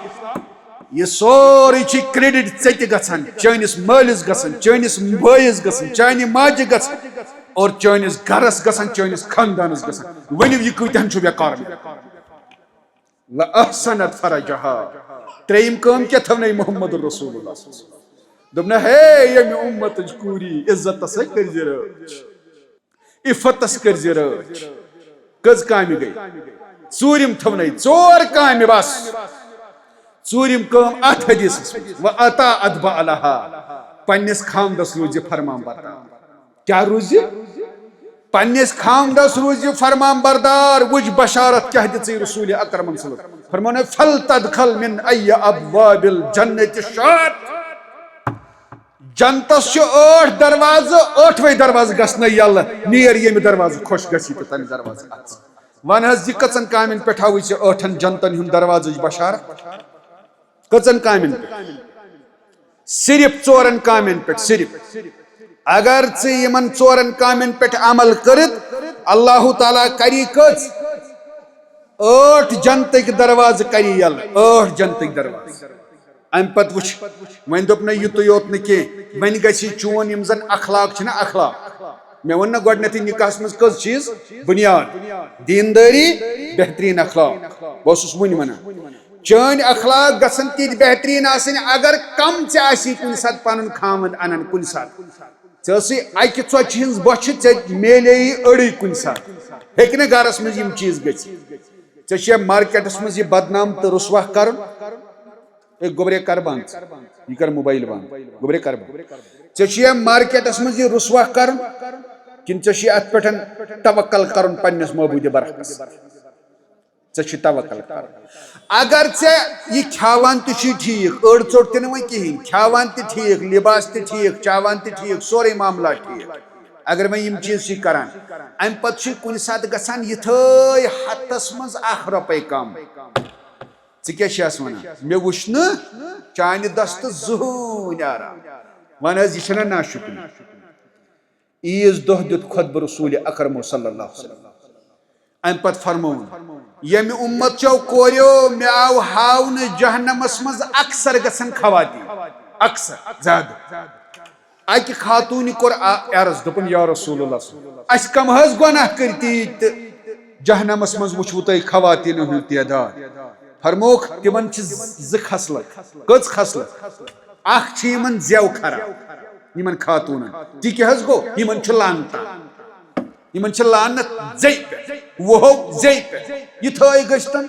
یہ سوری کریڈٹ ژے گژھان چٲنِس مٲلِس گژھان چٲنِس بٲیِس گژھان چانہِ ماجہِ گژھان اور چٲنِس گھرس گژھان چٲنِس خاندانس گژھان ؤنِو یہِ کۭتیاہن چھُ وقار وَأَحْسَنَتْ فَرَجَهَا ترٛیٚیِم کٲم کیٛاہ تھونَے محمد رسول اللہ دوٚپنہ ہے ییٚمہِ اُمتٕچ کوٗری عزتس ہے کٔرزِ رٲچھ عفتس کٔرزِ رٲچھ کٔژ کامہِ گٔے ژوٗرِم تھونَے 4 کامہِ بس ژوٗرِم کٲم اتھ حدیثس وَأَطَاعَ أَتْبَاعَ لَهَا پننِس خاندس روٗزِ فرمان بردار کیا روٗزِ پنس خاندس روز فرمان بردار وچ بشارت کیا دژ رسول اکرم صلی اللہ علیہ وسلم فرمانا فل تدخل من ای ابواب الجنت شاءت جنتس چھ 8 دروازٕ 8وے دروازٕ گژھنَے یلہٕ نیر ییٚمہِ دروازٕ خۄش گژھی تہٕ تَمہِ دروازٕ اَژ ون حظ یہِ کٔژن کامٮ۪ن پٮ۪ٹھ ہاوٕے ژےٚ 8 جنتن ہُنٛد دروازٕچ بشارت کٔژن کامٮ۪ن پٮ۪ٹھ صرف 4 کامٮ۪ن پٮ۪ٹھ صرف اگر ژٕ یِمن 4 کامٮ۪ن پٮ۪ٹھ عمل کٔرِتھ اللہ تعالیٰ کری کٔژ 8 جنتٕکۍ دروازٕ کری یلہٕ 8 جنتٕکۍ دروازٕ ام پتہ وچ ون دوٚپ نہٕ یُتُے یوت نہٕ کینٛہہ وۄنۍ گژھی چون یِم زن اخلاق چھِنہ اخلاق مےٚ ووٚن نہ گۄڈٕنیتھٕے نکاحس منٛز کٔژ چیٖز بُنیاد دیندٲری بہتریٖن اخلاق بہٕ اوسُس وُنہِ ونان چٲنۍ اخلاق گژھن تِتھۍ بہتریٖن آسٕنۍ اگر کم ژےٚ آسی کُنہِ ساتہٕ پنُن خاوند انان کُنہِ ساتہٕ ژےٚ ٲسٕے اکہِ ژۄچہِ ہٕنٛز بۄچھِ ژےٚ میلیی أڑٕے کُنہِ ساتہٕ ہیٚکہِ نہٕ گرس منٛز یِم چیٖز گٔژھِتھ ژےٚ چھے مارکیٹس منٛز یہِ بدنام تہٕ رُسوا کرُن گوبرے کر بند یہ کر موبائل بند گوبرے کر بند ژےٚ مارکیٹس منٛز یہِ رُسوا کرُن کِنہٕ ژےٚ اتھ پٮ۪ٹھ توکل کرُن پننس معبوٗدِ برحقس ژےٚ چھُے توکل کرُن اگر ژےٚ یہِ کھیاوان تہِ چھُے ٹھیٖک أڑ ژوٚٹ تہِ نہٕ وۄنۍ کِہینۍ کھیاوان تہِ ٹھیٖک لباس تہِ ٹھیٖک چاوان تہِ ٹھیٖک سورُے معاملات ٹھیٖک اگر وۄنۍ یِم چیٖز چھُے کران امہِ پتہٕ چھُے کُنہِ ساتہٕ گژھان یِتھٲے ہتس منٛز 1 رۄپے کم ژٕ کیٛاہ چھیٚس ونان مےٚ وُچھ نہٕ چانہِ دستہٕ زٕہٕنۍ آرام ون حظ یہِ چھےٚ نا ناشُکری عیٖذ دۄہ دیُت خۄطبہٕ رسوٗلِ اکرمو صلی اللہ علیہ وسلم امہِ پتہٕ فرمووُن ییٚمہِ اُمت چو کوریو مےٚ آو ہاونہٕ جہنمس منٛز اکثر گژھن خواتیٖن اکثر زیادٕ اکہِ خاتوٗنہِ کوٚر عرض دوٚپُن یا رسول اللہ اسہِ کم حظ گۄناہ کٔرۍ تیٖتۍ تہٕ جہنمس منٛز وٕچھوٕ تۄہہِ خواتیٖنو ہُنٛد تعداد فرموکھ تمن چھ 2 خصلت کٔژ خصلت اکھ چھ یمن زیو خراب یمن خاتونن تہِ کیٛاہ حظ گوٚو یمن چھ لعنت یمن چھ لعنت زے پٮ۪ٹھ وُہو زے پٮ۪ٹھ یِتھٲے گٔژھتن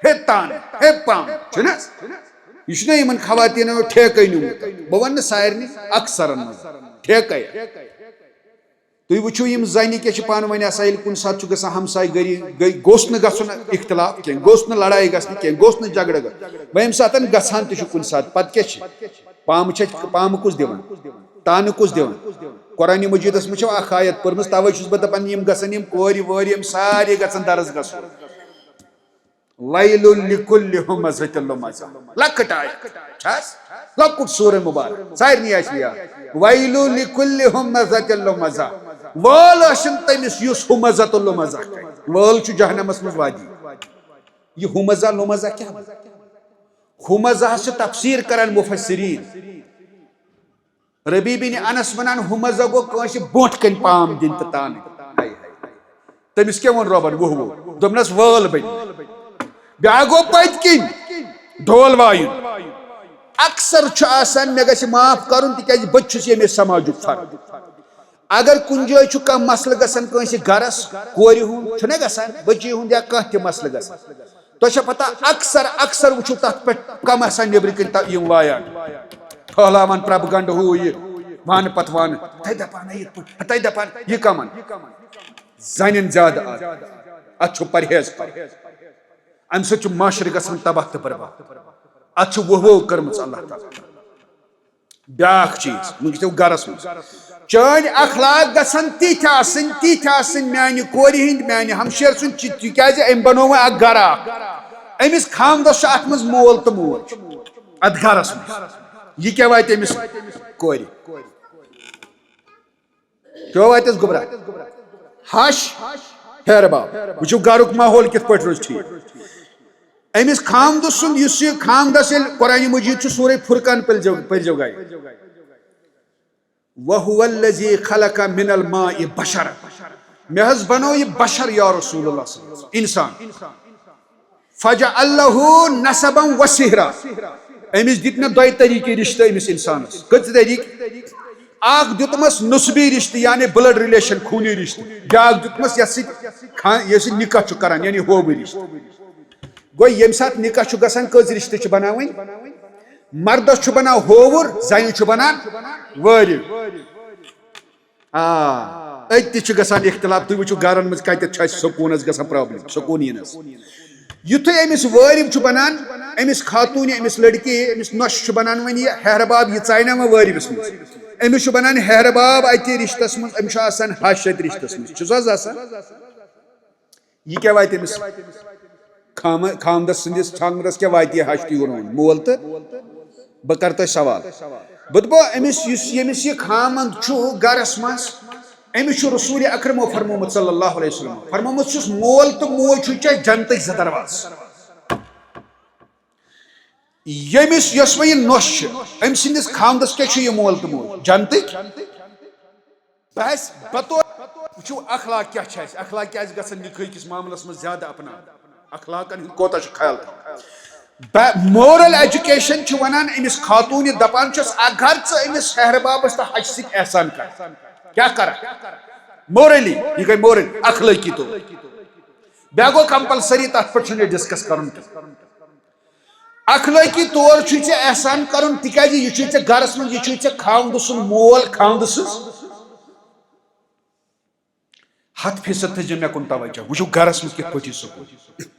ہے تان ہے پام چھُنہ یہِ چھُنہ یمن خواتیٖنو ٹھیکے نیوٗمُت بہٕ ونہٕ نہٕ سارنٕے اکثرن منٛز ٹھیکے تُہۍ وٕچھِو یِم زنہِ کیٛاہ چھِ پانہٕ ؤنۍ آسان ییٚلہِ کُنہِ ساتہٕ چھُ گژھان ہمساے گٔری گوٚژھ نہٕ گژھُن اختلاف کینٛہہ گوٚژھ نہٕ لڑایہِ گژھنہِ کینٛہہ گوٚژھ نہٕ جگڑٕ گژھُن وۄنۍ ییٚمہِ ساتہٕ گژھان تہِ چھُ کُنہِ ساتہٕ پتہٕ کیٛاہ چھِ پامہٕ کُس دِوان تانہٕ کُس دِوان قرآنِ مجیٖدس منٛز چھو اکھ آیت پٔرمٕژ تَوے چھُس بہٕ دپان یِم گژھن یِم کورِ وورِ یِم سارے گژھن درس گژھُن ویلٌ لِکُلِّ ہُمَزَةٍ لُمَزَةٍ لۄکٕٹ آیت چھَس لۄکُٹ سورہ مُبارک سارنٕے آسہِ یاد ویلٌ لِکُلِّ ہُمَزَةٍ لُمَزَةٍ وٲل ٲسِن تٔمِس یُس ہُمَزَةُ لُمَزَہ کرِ وٲل چھُ جہنمس منٛز وادی یہِ ہُمَزہ لُمَزہ کیٛاہ ہُمَزہس چھِ تفسیٖر کران مُفسِریٖن ربیع بن انس ونان ہُمَزہ گوٚو کٲنٛسہِ برونٛٹھ کَنۍ پام دِنۍ تہٕ تانٕنۍ تٔمِس کیٛاہ ووٚن رۄبن وُہ دوٚپنس وٲل بنہِ بیٛاکھ گوٚو پٔتۍ کِنۍ ڈھول وایُن اکثر چھُ آسان مےٚ گژھِ معاف کرُن تِکیٛازِ بہٕ تہِ چھُس ییٚمہِ سماجُک فرد اگر کُنہِ جایہِ چھُ کانٛہہ مسلہٕ گژھان کٲنٛسہِ گرس کورِ ہُنٛد چھُنہ گژھان بٔچی ہُنٛد یا کانٛہہ تہِ مسلہٕ گژھان تۄہہِ چھا پتہ اکثر وٕچھو تتھ پٮ۪ٹھ کم آسان نیبرٕ کِنۍ یِم وایان پھٔہلاوان پرٛبہٕ گنڈٕ ہُہ یہِ وانہٕ پتہٕ وانہٕ ہتَے دپان یِتھ پٲٹھۍ ہتَے دپان یہِ کمن زنٮ۪ن زیادٕ اتھ چھُ پرہیز کرُن امہِ سۭتۍ چھُ معاشرٕ گژھان تباہ تہٕ برباد اتھ چھُ وُہ کٔرمٕژ اللہ تعالیٰ بیٛاکھ چیٖز وٕنکیٚس گرس منٛز چٲنۍ اخلاق گژھن تِتھۍ آسٕنۍ میانہِ کورِ ہٕنٛدۍ میانہِ ہمشیر سُنٛد تِکیٛازِ أمۍ بنوو وۄنۍ اکھ گرٕ اکھ أمِس خاندس چھُ اتھ منٛز مول تہٕ موج اتھ گرس منٛز یہِ کیٛاہ واتہِ أمِس کورِ کیٛاہ واتٮ۪س گوٚبرا ہش ہیرٕ باب وٕچھِو گرُک ماحول کِتھ پٲٹھۍ روزِ ٹھیٖک أمِس خامدٕ سُنٛد یُس یہِ خامدس ییٚلہِ قرآنِ مجیٖد چھُ سورے فرقان پٔرزیٚو گرِ وَهُوَ الَّذِي خَلَقَ مِنَ الْمَاءِ بَشَرًا مےٚ حظ بنوو یہِ بشر یا رسول اللہ صلی اللہ علیہ وسلم انسان فَجَعَلَهُ نَسَبًا وَسِحْرًا أمِس دِتۍ مےٚ 2 طریٖقہٕ رِشتہٕ أمِس انسانس کٔژ طریٖقہٕ اکھ دیُتمس نُسبی رِشتہٕ یعنی بٕلڈ رِلیشن خوٗنی رِشتہٕ بیٛاکھ دیُتمس یتھ سۭتۍ نکاح چھُ کران یعنی ہوبہٕ رِشتہٕ گوٚو ییٚمہِ ساتہٕ نکاح چھُ گژھان کٔژ رِشتہٕ چھِ بناوٕنۍ مردس چھُ بنان ہووُر زنہِ چھُ بنان وٲرِو اتہ گژھان اختلاف تُہۍ وٕچھِو گرن منٛز کتٮ۪تھ چھُ اَسہِ سکوٗنس گژھان پرابلم سکوٗن یِنس یُتھُے أمِس وٲرِو چھُ بنان أمِس خاتوٗنہِ أمِس لڑکی أمِس نۄشہِ چھُ بنان وۄنۍ یہِ ہیہرباب یہِ ژایہِ نا وۄنۍ وٲرِوِس منٛز أمِس چھُ بنان ہیہرباب اتہِ رشتس منٛز أمِس چھُ آسان ہش اتہِ رشتس منٛز چھُس حظ آسان یہِ کیٛاہ واتہِ أمِس خاندس سٕنٛدِس ژھانٛگرس کیٛاہ واتہِ یہِ ہش تہٕ یورٕ مول تہٕ بہٕ کرٕ تۄہہِ سوال بہٕ دپو أمِس ییٚمِس یہِ خامند چھُ گرس منٛز أمِس چھُ رسوٗلِ اکرمو فرمومُت صلی اللہ علیہ وسلم فرمومُت چھُس مول تہٕ موج چھُ ژےٚ جنتٕکۍ زٕ درواز ییٚمِس یۄس وۄنۍ یہِ نۄش چھِ أمۍ سٕنٛدِس خامدس کیٛاہ چھُ یہِ مول تہٕ موج جنتٕکۍ بس بطور وٕچھِو اخلاق کیٛاہ چھِ اَسہِ اخلاق کیٛازِ گژھن نِکٲح کِس معاملس منٛز زیادٕ اپناوُن اخلاقن ہُنٛد کوتاہ چھُ خیال تھاوُن مورل ایجوکیشن چھُ ونان أمِس خاتوٗنہِ دپان چھُس اگر ژٕ أمِس ہیہربابس تہٕ ہش سۭتۍ احسان کر کیٛاہ کرکھ مورلی یہِ گٔے مورل اخلٲقی طور بیٛاکھ گوٚو کمپلسری تتھ پٮ۪ٹھ چھُنہٕ یہِ ڈسکس کرُن کینٛہہ اخلٲقی طور چھُے ژےٚ احسان کرُن تِکیٛازِ یہِ چھُے ژےٚ گرس منٛز یہِ چھُے ژےٚ خاوندٕ سُنٛد مول خاوندٕ سٕنٛز 100% تھٲیزِ مےٚ کُن توجہ وٕچھِو گرس منٛز کِتھ پٲٹھۍ یہِ سکوٗن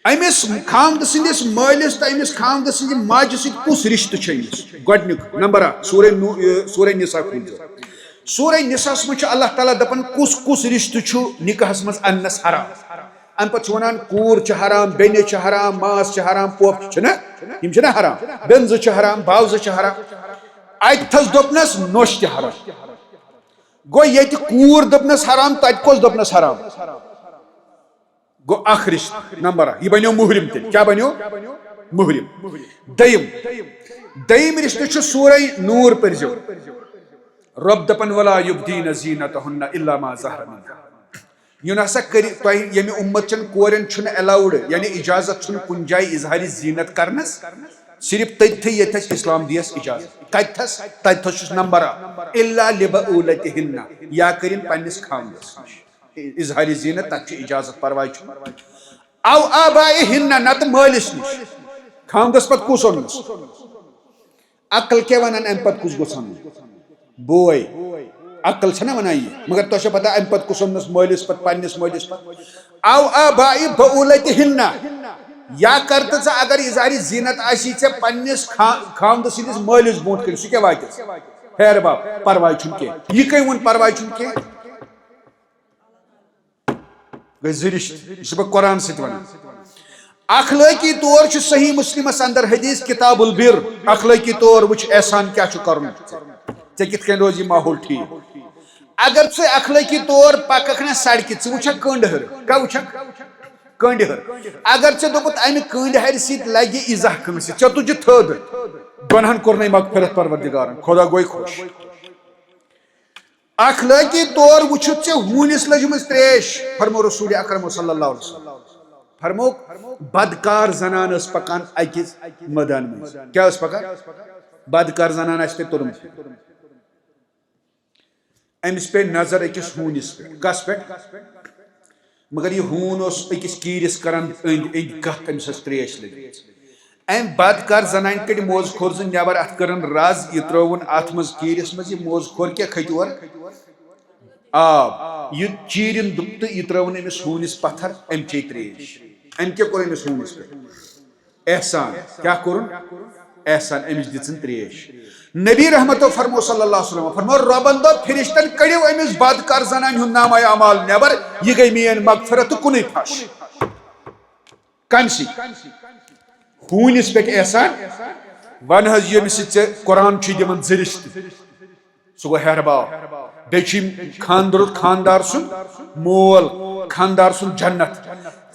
أمِس خاوندٕ سٕنٛدِس مٲلِس تہٕ أمِس خاوندٕ سٕنٛدِ ماجہِ سۭتۍ کُس رشتہٕ چھُ أمِس گۄڈٕنیُک نمبر اکھ سورہ نساء کھوٗلزیو سورہ نساہس منٛز چھُ اللہ تعالیٰ دپان کُس کُس رشتہٕ چھُ نکاحس منٛز اننس حرام امہِ پتہٕ چھُ ونان کوٗر چھِ حرام بیٚنہِ چھِ حرام ماس چھِ حرام پۄپھ چھِنہ یِم چھِنہ حرام بیٚنزٕ چھِ حرام باوزٕ چھِ حرام اتہِ تھس دوٚپنس نۄش تہِ حرام گوٚو ییٚتہِ کوٗر دوٚپنس حرام تتہِ کۄس دوٚپنس حرام گوٚو اکھ رشتہٕ نمبر اکھ یہِ بنیو محرم تیٚلہِ کیٛاہ بنیو محرم دوٚیِم رشتہٕ چھُ سورہ نوٗر پٔرزیو رۄب دپان ولا یبدین زینتہن الا ما ظہر منہا یہِ نسا کٔرِ تۄہہِ ییٚمہِ اُمت چٮ۪ن کورٮ۪ن چھُنہٕ ایلاوُڈ یعنی اجازت چھُنہٕ کُنہِ جایہِ اظہارِ زیٖنت کرنس صرف تٔتھٕے ییٚتھس اسلام دِیس اجازت کتتھس تتتھس چھُس نمبر اکھ الا لبعولتہن یا کٔرِنۍ پننِس خاوندس نِش اظہارِ زیٖنت تتھ چھُ اجازت پرواے چھُنہٕ او آبائہن نتہٕ مٲلِس نِش خاوندس پتہٕ کُس اوٚننس عقل کیٛاہ ونان امہِ پتہٕ کُس گوٚژھ اَنُن بوے عقل چھنا ونان یہِ مگر تۄہہِ چھو پتہ امہِ پتہٕ کُس اوٚننس مٲلِس پتہٕ پننِس مٲلِس پتہٕ او آباء بعولتہن یا کر تہٕ ژٕ اگر اظہارِ زیٖنت آسی ژےٚ پننِس خاوندٕ سٕنٛدِس مٲلِس برونٛٹھ کٔنۍ سُہ کیٛاہ واتٮ۪س ہیہرباب پرواے چھُنہٕ کینٛہہ یہِ کٔمۍ ووٚن پرواے چھُنہٕ کینٛہہ گٔے زٕ رشتہٕ یہِ چھُس بہٕ قرآن سۭتۍ ونان اخلٲقی طور چھُ صحیح مسلمس اندر حدیث کتاب البر اخلٲقی طور وٕچھ احسان کیٛاہ چھُ کرُن ژےٚ کِتھ کٔنۍ روزِ یہِ ماحول ٹھیٖک اگر ژٕ اخلٲقی طور پککھ نا سڑکہِ ژٕ وٕچھکھ کٔنڈ ہٕر کیٛاہ وٕچھکھ کٔنڈ ہٕر اگر ژےٚ دوٚپُتھ امہِ کٔنڈ ہرِ سۭتۍ لگہِ ایٖزاہ کٲنٛسہِ ژےٚ تُجہِ تھٔد دۄنہن کوٚرنَے مغفرت پروردگارن خۄدا گوٚے خۄش اخلٲقی طور وٕچھُتھ ژےٚ ہوٗنِس لٔجمٕژ تریش فرمو رسوٗلِ اکرم صلی اللہ علیہ وسلم فرموکھ بدکار زنان ٲس پکان أکِس مٲدان منٛز کیٛاہ ٲس پکان بدکار زنان آسہِ تۄہہِ توٚرمُت أمِس پے نظر أکِس ہوٗنِس پٮ۪ٹھ کس پٮ۪ٹھ مگر یہِ ہوٗن اوس أکِس کیٖرِس کران أنٛدۍ أنٛدۍ کتھ أمِس ٲس تریش لٔجمٕژ أمۍ بدکار زنانہِ کٔڑۍ موزٕ کھور زٕ نٮ۪بر اتھ کٔرٕن رز یہِ ترٲوُن اتھ منٛز کیٖرِس منٛز یہِ موزٕ کھور کیٛاہ کھٔتۍ اور آب یہِ چیٖرِن دوٚپ تہٕ یہِ ترٲوُن أمِس ہوٗنِس پتھر أمۍ چے تریش أمۍ کیٛاہ کوٚر أمِس ہوٗنِس پٮ۪ٹھ احسان کیٛاہ کوٚرُن احسان أمِس دِژٕن تریش نبی رحمتو فرمو صلی اللہ علیہ وسلم فرمو رۄبن دوٚپ فرشتن کٔڑِو أمِس بدکار زنانہِ ہُنٛد نامہ اعمال نٮ۪بر یہِ گٔے میٲنۍ مغفرت تہٕ کُنُے پھش کمہِ سۭتۍ ہوٗنِس پٮ۪ٹھ احسان ون حظ ییٚمِس سۭتۍ ژےٚ قرآن چھُے دِوان زٕ رشتہٕ سُہ گوٚو ہیہرباب بیٚیہِ چھُ خاندار سُنٛد مول خاندار سُنٛد جنت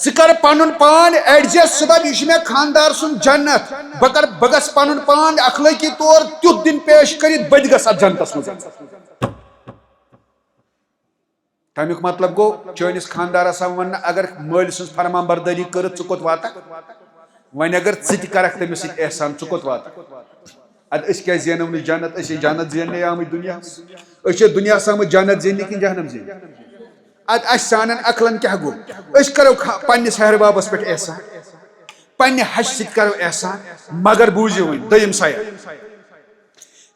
ژٕ کر پنُن پان ایڈجسٹ ژٕ دپ یہِ چھُ مےٚ خاندار سُنٛد جنت بہٕ گژھٕ پنُن پان اخلٲقی طور تیُتھ دِنہٕ پیش کٔرِتھ بہٕ تہِ گژھٕ اتھ جنتس منٛز تمیُک مطلب گوٚو چٲنِس خاندارس آو وننہٕ اگر مٲلۍ سٕنٛز فرمان بردٲری کٔرٕتھ ژٕ کوٚت واتکھ وۄنۍ اگر ژٕ تہِ کرکھ تٔمِس سۭتۍ احسان ژٕ کوٚت واتکھ ادٕ أسۍ کیٛازِ زینو نہٕ جنت أسۍ چھِ جنت زیننہِ آمٕتۍ دُنیاہس أسۍ چھِ دُنیاہس آمٕتۍ جنت زیننہِ کِنہٕ جہنم زیننہِ ادٕ اسہِ سانٮ۪ن عقلن کیٛاہ گوٚو أسۍ کرو پننِس ہیہربابس پٮ۪ٹھ احسان پننہِ ہشہِ سۭتۍ کرو احسان مگر بوٗزِو وۄنۍ دوٚیِم سایڈ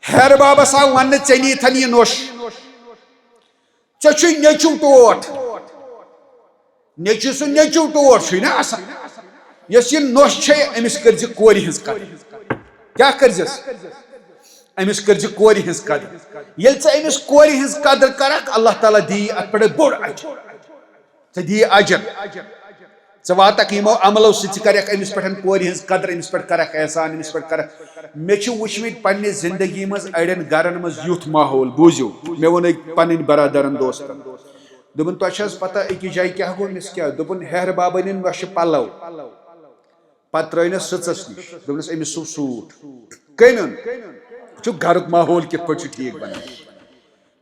ہیہربابس آو وننہٕ ژےٚ نِیتھن یہِ نۄش ژےٚ چھُے نیٚچوٗ ٹوٹھ نیٚچوٗ سُہ نیٚچوٗ ٹوٹھ چھُے نا آسان یۄس یہِ نۄش چھے أمِس کٔرۍزِ کورِ ہٕنٛز قدر کیٛاہ کٔرۍزٮ۪س أمِس کٔرۍزِ کورِ ہٕنٛز قدر ییٚلہِ ژٕ أمِس کورِ ہٕنٛز قدر کرکھ اللہ تعالیٰ دِیی اَتھ پٮ۪ٹھ بوٚڑ اجر ژےٚ دِیی اجر ژٕ واتکھ یِمو عملو سۭتۍ ژٕ کرکھ أمِس پٮ۪ٹھ کورِ ہٕنٛز قدر أمِس پٮ۪ٹھ کرکھ احسان أمِس پٮ۪ٹھ کرکھ مےٚ چھِ وٕچھمٕتۍ پننہِ زندگی منٛز اڑٮ۪ن گرن منٛز یُتھ ماحول بوٗزِو مےٚ ووٚن أکۍ پنٕنۍ برادرن دوستن دوٚپُن تۄہہِ چھِ حظ پتہ أکِس جایہِ کیٛاہ گوٚو أمِس کیٛاہ دوٚپُن ہیہر بابن أنۍ نۄشہِ پلو پتہٕ ترٲینس سٕژس نِش دوٚپنس أمِس سُو سوٗٹ کٔمۍ اوٚن وٕچھِو گرُک ماحول کِتھ پٲٹھۍ چھُ ٹھیٖک بنان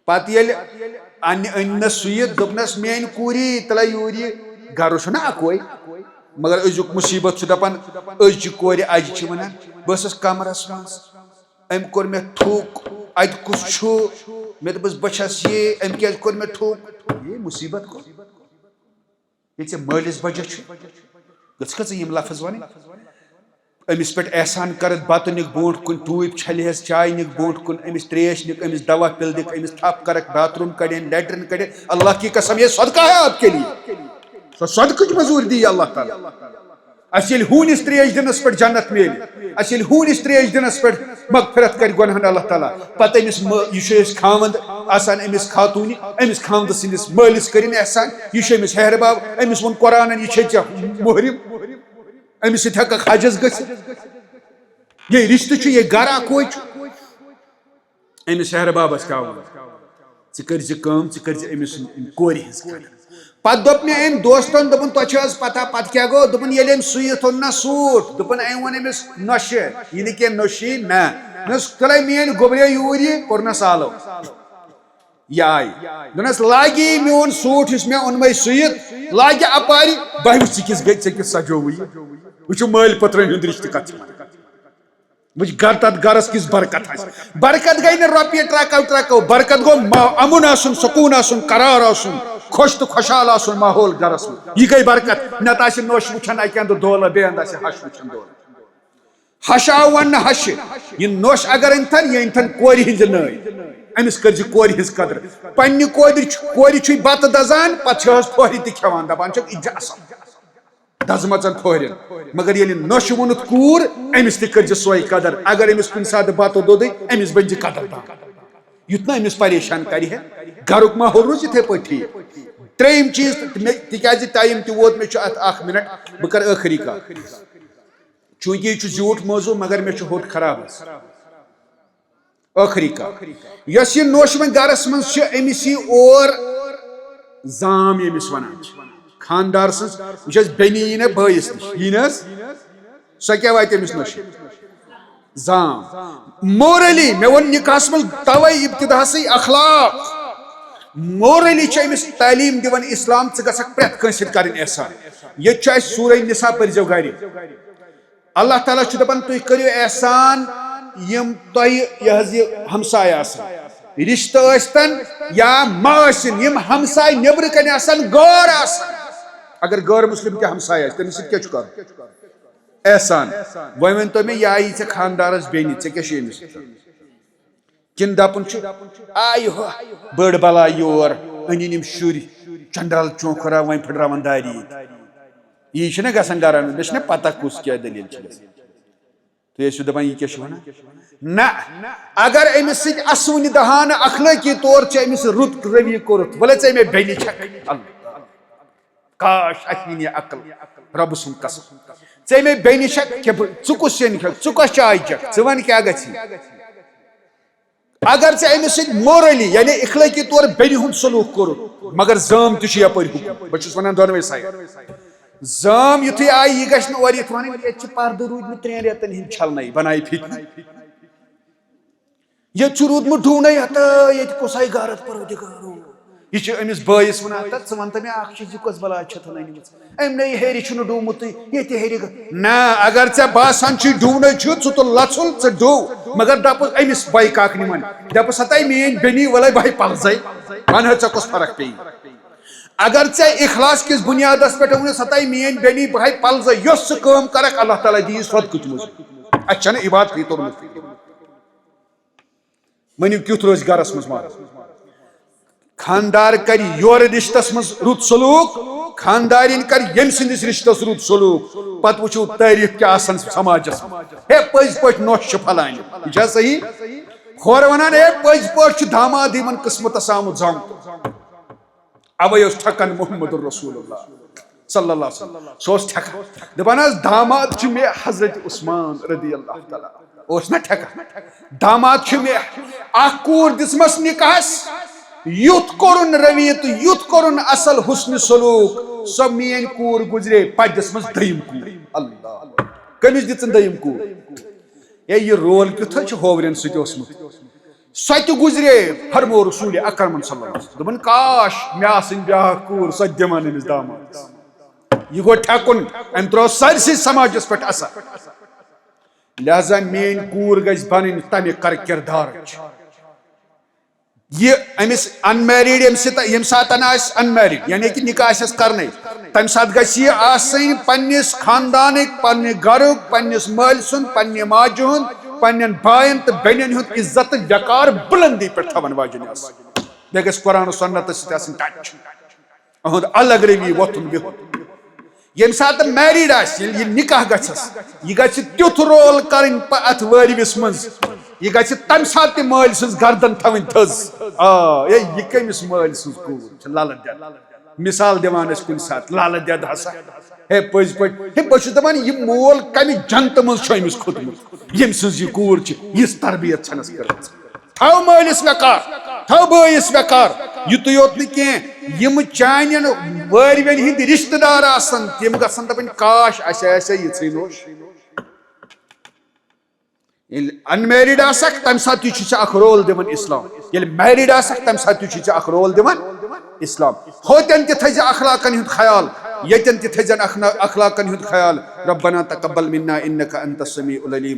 پتہٕ ییٚلہِ أننس سُوِتھ دوٚپنس میٲنۍ کوٗری تُلے یوٗرۍ گرٕ چھُنہ اکوے مگر أزیُک مُصیبت چھُ دپان أزچہِ کورِ اجہِ چھِ ونان بہٕ ٲسٕس کمرس منٛز أمۍ کوٚر مےٚ تھُک اتہِ کُس چھُ مےٚ دوٚپُس بہٕ چھس یہِ أمۍ کیٛازِ کوٚر مےٚ تھُک ہے مُصیبت گوٚو ییٚلہِ ژےٚ مٲلِس بجس چھُ گٔژھکھٕ ژٕ یِم لفظ ونٕنۍ أمِس پٮ۪ٹھ احسان کرتھ بتہٕ نِکھ برونٛٹھ کُن ٹوٗپۍ چھلہس چاے نِکھ برونٛٹھ کُن أمِس تریش نِکھ أمِس دوا پِل دِکھ أمِس تھپھ کرکھ باتھ روٗم کڑن لیٹرن کڑن اللہ کی قسم یہ صدقہ ہے آپ کے لیے سۄ صدقٕچ مزوٗرۍ دی اللہ تعالیٰ اَسہِ ییٚلہِ ہوٗنِس تریش دِنس پٮ۪ٹھ جنت میلہِ اَسہِ ییٚلہِ ہوٗنِس تریش دِنس پٮ۪ٹھ مغفرت کرِ گۄنہن اللہ تعالیٰ پتہٕ أمِس یہِ چھُ أسۍ خاوند آسان أمِس خاتوٗنہِ أمِس خاوندٕ سٕنٛدِس مٲلِس کٔرِنۍ احسان یہِ چھُ أمِس ہیہر باب أمِس ووٚن قرآنن یہِ چھے ژےٚ مُحرِم أمِس سۭتۍ ہٮ۪ککھ حجس گٔژھِتھ یہ رشتہٕ چھُ یہِ گرٕ اکوے چھُ أمِس ہیہر بابس کیٛاہ ووٚن ژٕ کٔرزِ کٲم ژٕ کٔرزِ أمِس کورِ ہٕنٛز قدر پتہٕ دوٚپ مےٚ أمۍ دوستن دوٚپُن تۄہہِ چھِ حظ پتہ پتہٕ کیٛاہ گوٚو دوٚپُن ییٚلہِ أمۍ سُوِتھ اوٚن نا سوٗٹ دوٚپُن أمۍ ووٚن أمِس نۄشہِ یہِ نہٕ کینٛہہ نۄشی نہ دوٚپنس تُلے میٲنۍ گوٚبرے یوٗرۍ کوٚرنس آلو یہِ آیہِ دوٚپنس لاگہِ میون سوٗٹ یُس مےٚ اوٚنمَے سُوِتھ لاگہِ اپارِ بہٕ وٕچھ ژٕ کِس سجووُے یہِ وٕچھِو مٲلۍ پٔترٕنۍ ہُنٛد رشتہٕ کتھ وٕچھ تتھ گرس کِژھ برکت آسہِ برکت گٔے نہٕ رۄپیہِ ٹرٛکو برکت گوٚو امُن آسُن سکوٗن آسُن قرار آسُن خۄش تہٕ خۄشحال آسُن ماحول گرس منٛز یہِ گٔے برکت نتہٕ آسہِ نۄش وٕچھان اکہِ انٛدٕ دولہٕ بیٚیہِ انٛدٕ آسہِ ہش وٕچھان دولہٕ ہش آو وننہٕ ہشہِ یہِ نۄش اگر أنۍتھن یہِ أنۍتھن کورِ ہٕنٛزِ نٲے أمِس کٔرزِ کورِ ہٕنٛز قدر پننہِ کورِ چھُے بتہٕ دزان پتہٕ چھِ حظ پھۄہرِ تہِ کھٮ۪وان دپان چھکھ یہِ چھِ اصل دزمژن پھۄہرٮ۪ن مگر ییٚلہِ نۄشہِ ووٚنُتھ کوٗر أمِس تہِ کٔرزِ سۄے قدر اگر أمِس کُنہِ ساتہٕ بتہٕ دوٚدٕے أمِس بٔنزِ قدردان یُتھ نہٕ أمِس پریشان کرِ ہے گرُک ماحول روزِ یِتھے پٲٹھۍ ٹھیٖک ترٛیِم چیٖز تِکیٛازِ ٹایم تہِ ووت مےٚ چھُ اتھ اکھ مِنٹ بہٕ کرٕ ٲخری کتھ چوٗنٛکہِ یہِ چھُ زیوٗٹھ موضوٗع مگر مےٚ چھُ ہوٚٹ خراب حظ ٲخری کتھ یۄس یہِ نۄش وۄنۍ گرس منٛز چھِ أمِس یی اور زام ییٚمِس ونان چھِ خاندار سٕنٛز وٕچھ حظ بیٚنہِ یی نہ بٲیِس نِش یی نہ حظ سۄ کیٛاہ واتہِ أمِس نۄشہِ زام مورلی مےٚ ووٚن نِکاحس منٛز توے ابتداہسٕے اخلاق مورلی چھِ أمِس تعلیٖم دِوان اسلام ژٕ گژھکھ پرٛٮ۪تھ کٲنٛسہِ سۭتۍ کرٕنۍ احسان ییٚتہِ چھُ اَسہِ سورہ نِساء پٔرزیٚو گرِ اللہ تعالیٰ چھُ دپان تُہۍ کٔرِو احسان یِم تۄہہِ یہِ حظ یہِ ہمساے آسن رشتہٕ ٲسۍتن یا ما ٲسِن یِم ہمساے نیبرٕ کنہِ آسن غٲر آسن اگر غٲر مسلم تہِ ہمساے آسہِ تٔمِس سۭتۍ کیٛاہ چھُ کرُن احسان وۄنۍ ؤنۍتو مےٚ یہِ آیی ژےٚ خاندارس بیٚنہِ ژےٚ کیٛاہ چھُ أمِس سۭتۍ کِنہٕ دپُن چھُ آیہِ ہُہ بٔڑ بلا یور أنِنۍ یِم شُرۍ چنڈال چونکھرا وۄنۍ پھٕٹراون دارِ ییٚتہِ یی چھُنہ گژھان گرن منٛز مےٚ چھُنہ پتہ کُس کیٛاہ دٔلیٖل چھِ گژھان تُہۍ ٲسِو دپان یہِ کیٛاہ چھُ ونان نہ اگر أمِس سۭتۍ اسوٕنہِ دہانہٕ اخلٲقی طور چھِ أمِس رُت روی کوٚرُتھ وَلے ژےٚ مےٚ بیٚنہِ چھکھ کاش اَسہِ یی یہِ عقل رۄبہٕ سُنٛد قسم ژےٚ مےٚ بیٚنہِ چھکھ ژٕ کُس سیُن کھٮ۪کھ ژٕ کۄس چاے چکھ ژٕ وَن کیٛاہ گژھی اگر ژےٚ أمِس سۭتۍ مورلی یعنی اخلٲقی طور بیٚنہِ ہُنٛد سلوٗک کوٚرُتھ مگر زٲم تہِ چھُ یپٲرۍ حُکُم بہٕ چھُس ونان دۄنوے سایڈ زٲم یُتھُے آیہِ یہِ گژھِ نہٕ اورٕ یِتھ وَنٕنۍ ییٚتہِ چھِ پردٕ روٗدمٕتۍ 3 رٮ۪تن ہِنٛدۍ چھلنَے بنایہِ فِتنہٕ ییٚتہِ چھُ روٗدمُت ڈوٗنَے ہتٲے ییٚتہِ کُسے گرد پروردِگارو یہِ چھُ أمِس بٲیِس وَنان تہٕ ژٕ وَن تہٕ مےٚ اکھ چیٖز یہِ کۄس بلاے چھَتھ أنمٕژ أمۍ نے یہِ ہیٚرِ چھُنہٕ ڈوٗمُتٕے ییٚتہِ ہیٚرِ نہ اگر ژےٚ باسان چھُے ڈوٗنَے چھُ ژٕ تُل لژھُل ژٕ ڈوٗ مگر دپُس أمِس بایہِ کاکنہِ وَن دپُس ہتاے میٲنۍ بیٚنی وَلے بہے پلزے وَن حظ ژےٚ کۄس فرق پیٚیہِ اگر ژےٚ اخلاص کِس بُنیادس پٮ۪ٹھ ووٚنُس ہتاے میٲنۍ بیٚنی بہے پلزے یۄس ژٕ کٲم کرکھ اللہ تعالیٰ دِیی صدقٕچ مٔزوٗرۍ اَسہِ چھنہٕ عبادتھٕے توٚرمُت ؤنِو کیُتھ روزِ گرس منٛز ماحول خاندار کر یور رشتس مز رت سلوک خاندارین کر یم سندس رشتس رت سلوک پت وچھو تعریف کیا آسان سماجس ہے پز پٹ نوش پھلان یہ صحیح کھور ونان ہے پز پٹ داماد یمن قسمتس آمت زامت اوے اس ٹھکن محمد الرسول اللہ صلی اللہ علیہ وسلم سوس ٹھکن دپان داماد چھ میں حضرت عثمان رضی اللہ تعالی اس نہ ٹھکن داماد چھ میں اخ کور دسمس نکاحس یوت کورن رویت یوت کورن اصل حسن سلوک سو مین کور گزرے پجس مز دیم کور اللہ کمس دن دیم کور یہ رول کتھ ہوورین ست سو تہ گزرے فرمو رسول اکرم صلی اللہ علیہ وسلم دپن کاش مے آسن بیاکھ کور سو دمان امس داماد یہ گو ٹھکن ام ترو سارسی سماجس پہ اثر لہذا مین کور گژھِ بنن تمہ کر کردار یہ امس ان میریڈ یم سات ان میریڈ یعنی کہ نکاح آسس کرنے تمہ سات گژھِ یہ آسن پنس خاندانک پنہ گرک پنس مال سن پنہ ماجہ ہند پنن بائن تو بینن ہند عزت وقار بلندی پہ تھون واجن بیٚیہِ گژھِ قرآن و سنت سۭتۍ آسٕنۍ ٹچ اہد الگ روی ووتھن بہن یم سات میریڈ یہ نکاح گھس یہ گژھِ تیُتھ رول کرن ات وٲرۍوِس منٛز یہ گژھِ تمہ سات تہ مٲلۍ سٕنٛز گردن تھوٕنۍ تھٔز یہ کٔمِس مٲلۍ سٕنٛز کوٗر چھِ للہٕ دٮ۪د مثال دِوان أسۍ کُنہِ ساتہٕ للہٕ دٮ۪د ہسا ہے پٔزۍ پٲٹھۍ ہے بہٕ چھُس دپان یہِ مول کمہِ جنتہٕ منٛز چھُ أمِس کھوٚتمُت ییٚمہِ سٕنٛز یہِ کوٗر چھِ یِژھ تربیت چھنس کٔرمٕژ تھو مٲلِس وقار تھو بٲیِس وقار یُتُے یوت نہٕ کینٛہہ یِم چانٮ۪ن وٲرۍوٮ۪ن ہٕنٛدۍ رشتہٕ دار آسن تِم گژھن دپٕنۍ کاش اسہِ آسہِ ہے یِژھٕے نوش ییٚلہِ ان میریڈ آسکھ تمہِ ساتہٕ تہِ چھُ ژےٚ اکھ رول دِوان اسلام ییٚلہِ میریڈ آسکھ تمہِ ساتہٕ تہِ چھُ ژےٚ اکھ رول دِوان اسلام ہوتٮ۪ن تہِ تھٲیزِ اخلاقن ہُنٛد خیال ییٚتٮ۪ن تہِ تھٲیزٮ۪ن اخلاقن ہُنٛد خیال ربنا تقبل منا انك انت السميع العليم